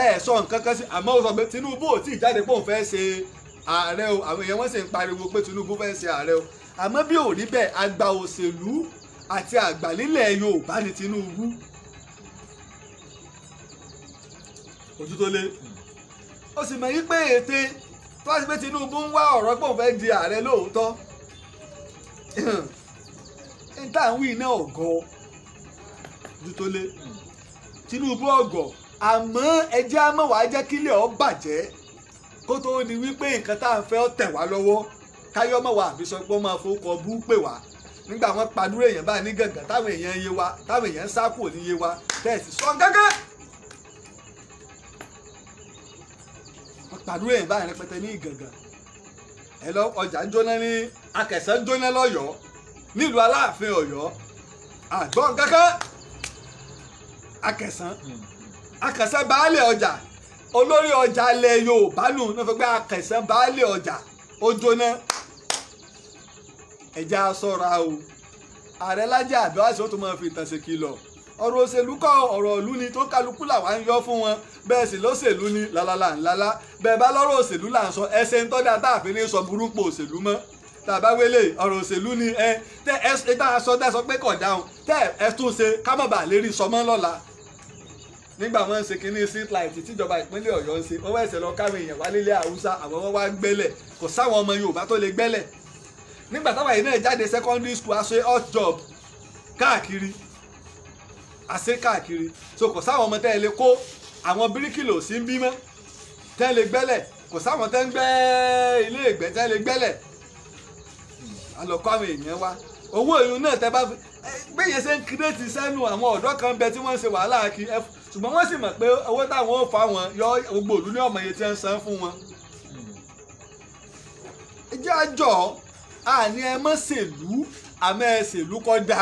ẹ sọ nǹkan kan sí àmọ́ ó sọ pé Tinubu ò tí ì jáde pé òun fẹ́ ṣe ààrẹ o àwọn èèyàn wọ́n sì ń pariwo pé Tinubu fẹ́ ṣe ààrẹ o àmọ́ bí ò rí bẹ́ẹ̀ àgbà òṣèlú àti àgbà nílẹ̀ Yorùbá ni Tinubu ojú tó lé ó sì mọ̀ yí pé ète tó wá sí pé Tinubu ń wá ọ̀rọ̀ pé òun fẹ́ di ààrẹ lóòótọ́ n tá à ń wí náà ọ̀gọ́ ojú tó lé Tinubu ọ̀gọ́ àmọ́ ẹjẹ́ àmọ́ wàá jẹ́ kílẹ̀ ọ́ bàjẹ́ kó tó di wípé nǹkan tá à ń fẹ́ ọ́ tẹ̀ wá lọ́wọ́ káyọ́ mọ̀ wá àbí sọ pé wọ́n máa fowókọ bú pè wá nígbà wọn padúró èèyàn báyìí ní Gàngán táwọn èèyàn yé wa táwọn èèyàn sá kúrò ní yé wa tẹ̀sí sọ gángan wọn padúró èèyàn báyìí rẹpẹtẹ ní Ìgàngán ẹ lọ ọjà ń jóná ní Akẹ̀sán ń jóná lọ́yọ̀ọ́ nílùú Aláàfin Ọ̀yọ́ àgbọn gángan Akẹ̀sán baálé ọjà olórí ọjà ilẹ̀ Yorùbá nù ní fẹ́ pé Akẹ̀sán baálé ọjà ó jóná ẹja ṣọ́ra o ààrẹ Lájí Àbíọ́sí ó tún máa fi ìtàn ṣe kìlọ̀ ọ̀rọ̀ òṣèlú kọ́ ọ̀rọ̀ ìlú ni tó kálukú làwa ń yọ fún wọn bẹ́ẹ̀ sì lóṣèlú ni lálálà ńlálá bẹ́ẹ̀ bá lọ́rọ̀ òṣèlú là ń sọ ẹsẹ̀ ń tọ́jà tá a fi ní sọ burúkú òṣèlú mọ́ tàbá wélé ọ̀rọ̀ òṣèlú ni tẹ ẹ tá a sọ pé kọ̀ dáhùn tẹ ẹ tún ṣe ká má bàa lérí sọmọ́ lọ́la nígbà wọn ń ṣe kínní street light tíjọba ìpínlẹ̀ Ọ̀yọ́ ń ṣe wọ́n wá ẹsẹ̀ lọ káwọn èèyàn wá nílé Haúsá àwọn wọn wá gbẹ́lẹ̀ kò sáwọn ọmọ Yorùbá tó lè gbẹ́lẹ̀ nígbà táwọn yìí náà jáde secondary school àṣe hot job káàkiri so kò sáwọn ọmọ tẹ́ ẹ lè kó àwọn bíríkìlò sí ń bímọ tẹ́ ẹ lè gbẹ́lẹ̀ kò sáwọn tẹ́ ń gbẹ́ ilé ìgbẹ́ tẹ́ ẹ lè gbẹ́lẹ̀ àlọ́kọ́ àwọn èèyàn wá owó ìlú náà tẹ́ bá fi gbẹ̀yẹ ṣe ń kírètì sẹ́nu àwọn ọ̀dọ́ kan bẹ tí wọ́n ń ṣe wàhálà kí ṣùgbọ́n wọ́n sì mọ̀ pé owó táwọn ò fà wọn yọ gbogbo ìlú ní ọmọ iye tí wọ́n ń san fún wọn. ẹ jẹ́ àjọ àní ẹ mọ́ ṣèlú àmọ́ ẹ ṣèlú kọjá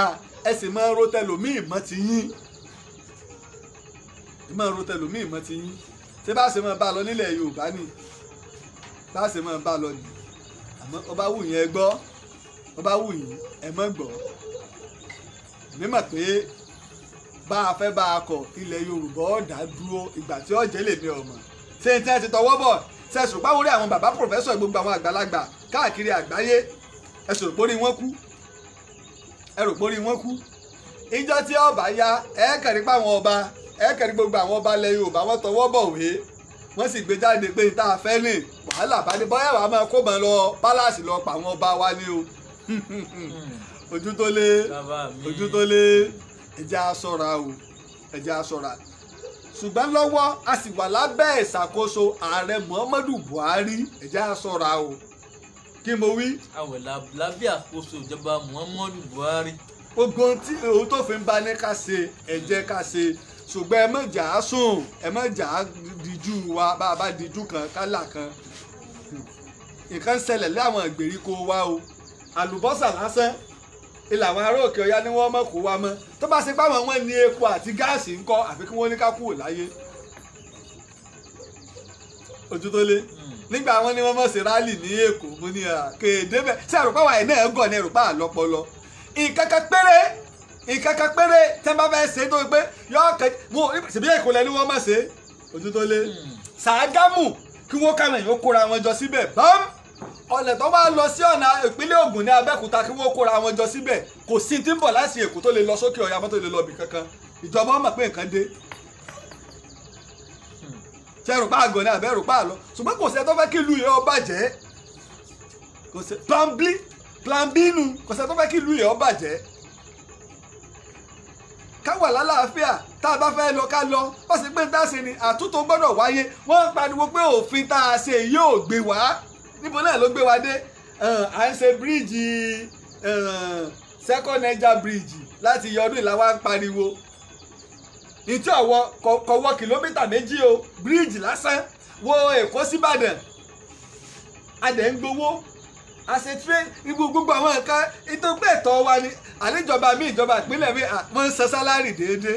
ẹ sì máa ń ro tẹlòmíì mọ́ ti yín ṣé bá ṣe máa bá a lọ nílẹ̀ Yorùbá ni bá ṣe máa bá a lọ ni àmọ́ ọba wù yín ẹ gbọ́ ọba wù yín ẹ mọ́ gbọ́ mímọ̀ pé bá a fẹ́ bá a kọ̀ ilẹ̀ Yorùbá ọ̀dà dúró ìgbà tí ọ̀jẹ̀ lè ní ọmọ ṣé n tí wọ́n ti tọwọ́ bọ̀ ṣẹ̀sùn báwo rí àwọn bàbá pòfẹ́sọ̀ gbogbo àwọn àgbàlagbà káàkiri àgbáyé ẹ̀sùn òpórí wọn kú ìjọ tí ọba ya ẹ̀ẹ́kẹ̀rí páwọn ọba ẹ̀ẹ́kẹ̀rí gbogbo àwọn ọba ilẹ̀ Yorùbá wọ́n tọwọ́ bọ̀wé wọ́n sì gbé jáde pé n tá a fẹ́ ní wàhálà bá ní bọ́yá wàá máa kó mọ́ lọ pálásì lọ pa àwọn ọba wa ní o ojú tó lé ẹjẹ́ aṣọ́ra ṣùgbọ́n lọ́wọ́ a sì wà lábẹ́ ìṣàkóso ààrẹ Muhammadu Buhari ẹjẹ́ aṣọ́ra o kí mo wí. àwẹ̀ lábẹ́ àkóso ìjọba Muhammadu Buhari. gbogbo ohun tó fi ń bá ní ká ṣe ẹ jẹ́ ká ṣe ṣùgbọ́n ẹ má jà á sùn ẹ má jà á díjú wa bá a bá díjú kan kálà kan nǹkan ṣẹlẹ̀ láwọn ìgbèríko wa o àlùbọ́sà lásán ilẹ̀ àwọn ará òkè ọ̀yá ni wọ́n mọ̀ kó wa mọ́ tó bá ṣe páwọn wọn ní epo àti gáàsì ńkọ́ àfi kí wọ́n ní ká kúrò láyé ojú tó lé nígbà wọn ni wọ́n mọ̀ sí rálì ní Èkó mo ní kéde bẹ́ẹ̀ sí àrùpá wa ẹ̀ náà gọ̀ ní àrùpá àlọ́pọ̀lọ́ ìkankan péré tẹ́ bá fẹ́ ṣe tó pé yọ ọkẹ́ mo ṣèbí Èkó lẹ́ni wọ́n mọ̀ ṣe ojú tó lé Ṣàgámù kí wọ́n káwọn èèyàn kóra wọn jọ síbẹ̀ bám ọ̀nà tó bá lọ sí ọ̀nà ìpínlẹ̀ Ògùn ní Abẹ́òkúta kí wọ́n kóra wọn jọ síbẹ̀ kò sí tí ń bọ̀ láti Èkó tó lè lọ sókè Ọya mọ́tò lè lọ bì kankan ìjọba mọ̀ pé nǹkan dé ṣe rò pa àgọ́ ní àbẹ́ rò pa àlọ́ ṣùgbọ́n kò sẹ́ tó fẹ́ kí ìlú yẹn ó bàjẹ́ kò sẹ́ plan B nu kò sẹ́ tó fẹ́ kí ìlú yẹn ó bàjẹ́ ká wà lálàáfíà tá a bá fẹ́ lọ ká lọ wọ́n sì pé tá a ṣe ni àtúntò gbọ́dọ̀ wáyé wọ́n pariwo pé òfin tá a ṣe yóò gbé wá níbo náà ló gbé wá dé à ń ṣe bíríìjì second Niger bridge láti yọ ọdún ìlà wa ń pariwo ìtí ọwọ́ kọ̀wọ́ kìlómítà 2 o bíríìjì lásán wo Èkó síbàdàn adẹ̀ ń gbowó àṣetúwé gbogbo àwọn nǹkan ìtọ́gbẹ́ ẹ̀tọ́ wa ni àníjọba mi ìjọba ìpínlẹ̀ mi wọ́n ń san sálárì déédéé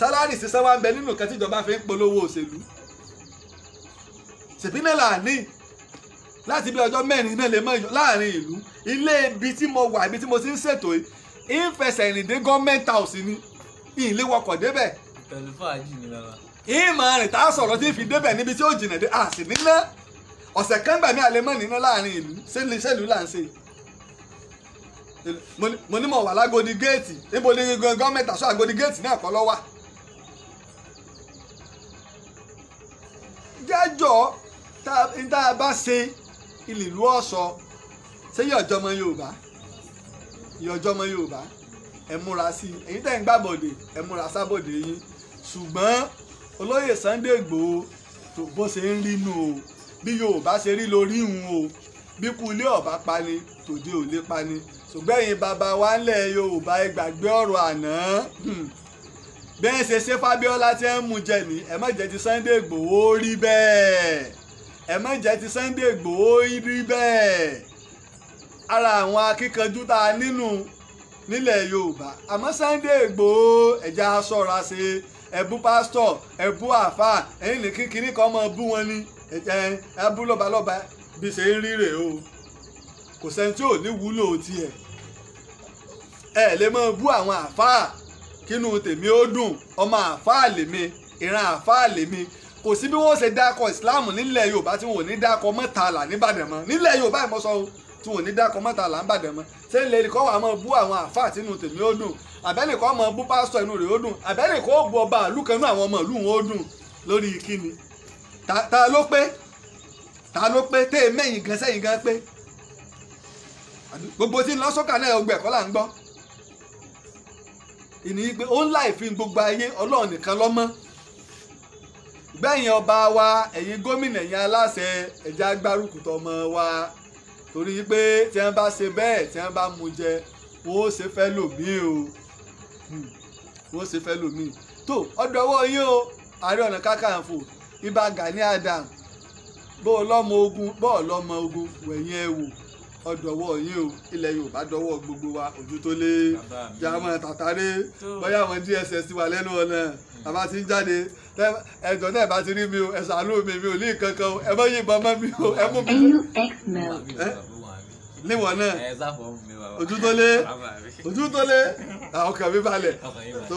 sálárì sísan wa ń bẹ nínú nǹkan tí ìjọba fi ń polówó òṣèlú ṣèpínlẹ̀ làní láti bí ọjọ́ 4 náà lè mọ láàrin ìlú ilé ibi tí mo wà ibi tí mo ti ń ṣètò yìí ń fẹsẹ̀ rìn dé gọ́ọ̀mẹ̀ntì house ni ìlé wọkọ̀ débẹ̀ pẹ̀lú fàájì ni bàbá. ìmọ̀ rìn tá a sọ̀rọ̀ tí fi débẹ̀ níbi tí ó jìnà dé a sì níná ọ̀sẹ̀ kan gbà mí àlẹ́ mọ́ níná láàrin ìlú sẹ́lú là ń ṣe. mo ní mo wà lágodi géètì níbo ni gọ́ọ̀mẹ̀ntì aṣọ àgodi géètì náà kọ́ lọ́wọ́. jájọ́ tá a bá ṣe ìlú ọ̀sọ́ ṣé yọ̀jọ́ ọmọ Yorùbá ẹ múra sí i èyí tẹ́ ń gbàbọ̀dè ẹ múra sábọ̀dè yín ṣùgbọ́n olóyè Sunday Igboho tó bó ṣe ń rí nù o bí Yorùbá ṣe rí lórí ìhun o bí kú ilé ọ̀bá pani tòde ò lè pani ṣùgbọ́n ẹ̀yin bàbá wa ńlẹ̀ Yorùbá ẹ gbàgbé ọ̀rọ̀ àná bẹ́ẹ̀ ṣe Fábíọ́lá tí ń mú jẹ ní ẹ má jẹ́ ti Sunday Igboho rí bẹ́ẹ̀ ẹ má jẹ́ ti Sunday Igboho rí bẹ́ẹ̀ ara àwọn akíkanjú tá a nínú nílẹ̀ Yorùbá àmọ́ Sunday Igboho ẹ̀já sọ̀ra ṣe ẹ̀bú pásítọ̀ ẹ̀bú àfà ẹ̀yìn ní kíkiri kan mọ̀ bú wọn ní ẹ̀bú lọ́balọ́ba bí ṣe ń ríre o kò sẹ́ni tí ò ní wúlò tiẹ̀ ẹ̀ lè mọ̀ bú àwọn àfà kínú tèmi ó dùn ọmọ àfà lèmi ìran àfà lèmi kò sí bí wọ́n ṣe dákọ̀ ìsìláàmù nílẹ̀ Yorùbá tí wọn ò ní dákọ̀ Mọ́tàlá níbàdàn mọ́ nílẹ̀ Yorùbá ìmọ̀sọ́ o tí wọn ò ní dákọ̀ Mọ́tàlá níbàdàn mọ́ ṣé ń lè rí kọ́ wà mọ́ bú àwọn àfáà tínú tèmi ó dùn àbẹ́nìkọ́ mọ́ bú pásítọ̀ inú rẹ̀ ó dùn àbẹ́nìkọ́ ó bu ọba àlú kan nú àwọn ọmọ ìlú wọn ó dùn lórí kíni ta ló pé tẹ́ ẹ mẹ́yìn gan sẹ́yìn gan pé gbogbo tí ń lọ sọ́kà náà ọgbẹ́ ẹ̀kọ́ là ń gbọ́ ìní pé ó ń láì fi gbogbo ayé Ọlọ́run nìkan lọ́mọ́ gbẹ̀yìn ọba wa ẹ̀yin gómìnà ẹ̀yin aláṣẹ ẹ̀já gbárùkù tọmọ wa torí pé tí wọ́n bá ṣe bẹ́ẹ̀ tí wọ́n bá mú jẹ wọ́n ó ṣe fẹ́ lòmíì o wọ́n ó ṣe fẹ́ lòmíì tó ọ̀dọ̀ ọwọ́ yín o Ààrẹ Ọ̀nà Kakanfò Ìbà Gani Adams bó o lọ́mọ ogun bó o lọ́mọ ogun wẹ̀yìn ẹ̀ wò ọ̀dọ̀ ọwọ́ yín o ilẹ̀ Yorùbá dọwọ́ gbogbo wa ojú tó lé jámọ́ tàtàrí bóyá àwọn DSS wà lẹ́nu ọ̀nà àbá ti ń jáde ẹjọ́ náà bá ti rí mi o ẹ ṣàánú mi ò ní kankan o ẹ mọ yìnbọn mọ́ mi o ẹ mú mi. níwọ̀n náà ojú tó lé ọkàn mi balẹ̀ tó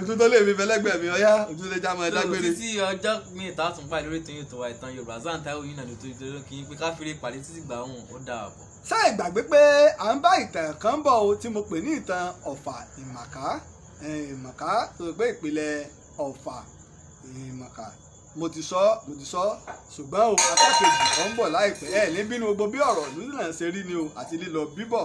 ojú tó lé mi fẹlẹ́gbẹ̀ẹ́ mi ọ̀yá ojú tó lé jámọ́ ẹ dágbére. títí ọjọ́ mi ìta tún pa lórí tòyìn tó wa ìtàn Yorùbá Zan Taiwo yìí náà nítorí tó kí n pé ká fèrè pàdé títí gbà wọn ó dáa bọ̀. ṣáà gbàgbé pé à ń bá ìtàn kan bọ̀ o tí mo pè ní ìtàn Ọ̀fà Ìmàkà tó gbé ìpìlẹ̀ Ọ̀fà Ìmàkà mo ti sọ ṣùgbọ́n o apá kejì kan ń bọ̀ láìpẹ́ ẹ̀ ní bínú gbogbo bí ọ̀rọ̀ ìlú náà ṣe rí ni o àti lílọ bíbọ̀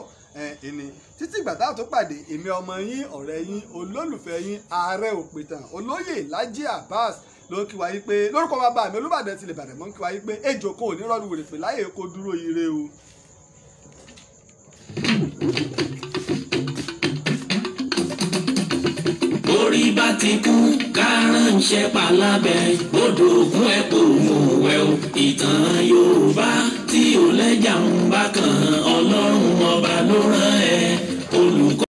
ẹni títí ìgbà táwọn tó pàdé èmi ọmọ yín ọ̀rẹ́ yín olólùfẹ́ yín Ààrẹ Òpìtàn Olóyè Lájí Abbas ló ń kí wa yí pé lórúkọ bàbá mi Olúbàdàn tilẹ̀ Ìbàdàn mọ́ ń kí wa yí pé ejò kò ní rọ́ọ̀lù wèrè pé láyé kó dúró ire o. orí bá ti kú kárànṣẹ́ palábẹ́ odò ògùn ẹ̀ kò mú wẹ̀ o ìtàn Yorùbá tí ò lẹ́jà ń bá kan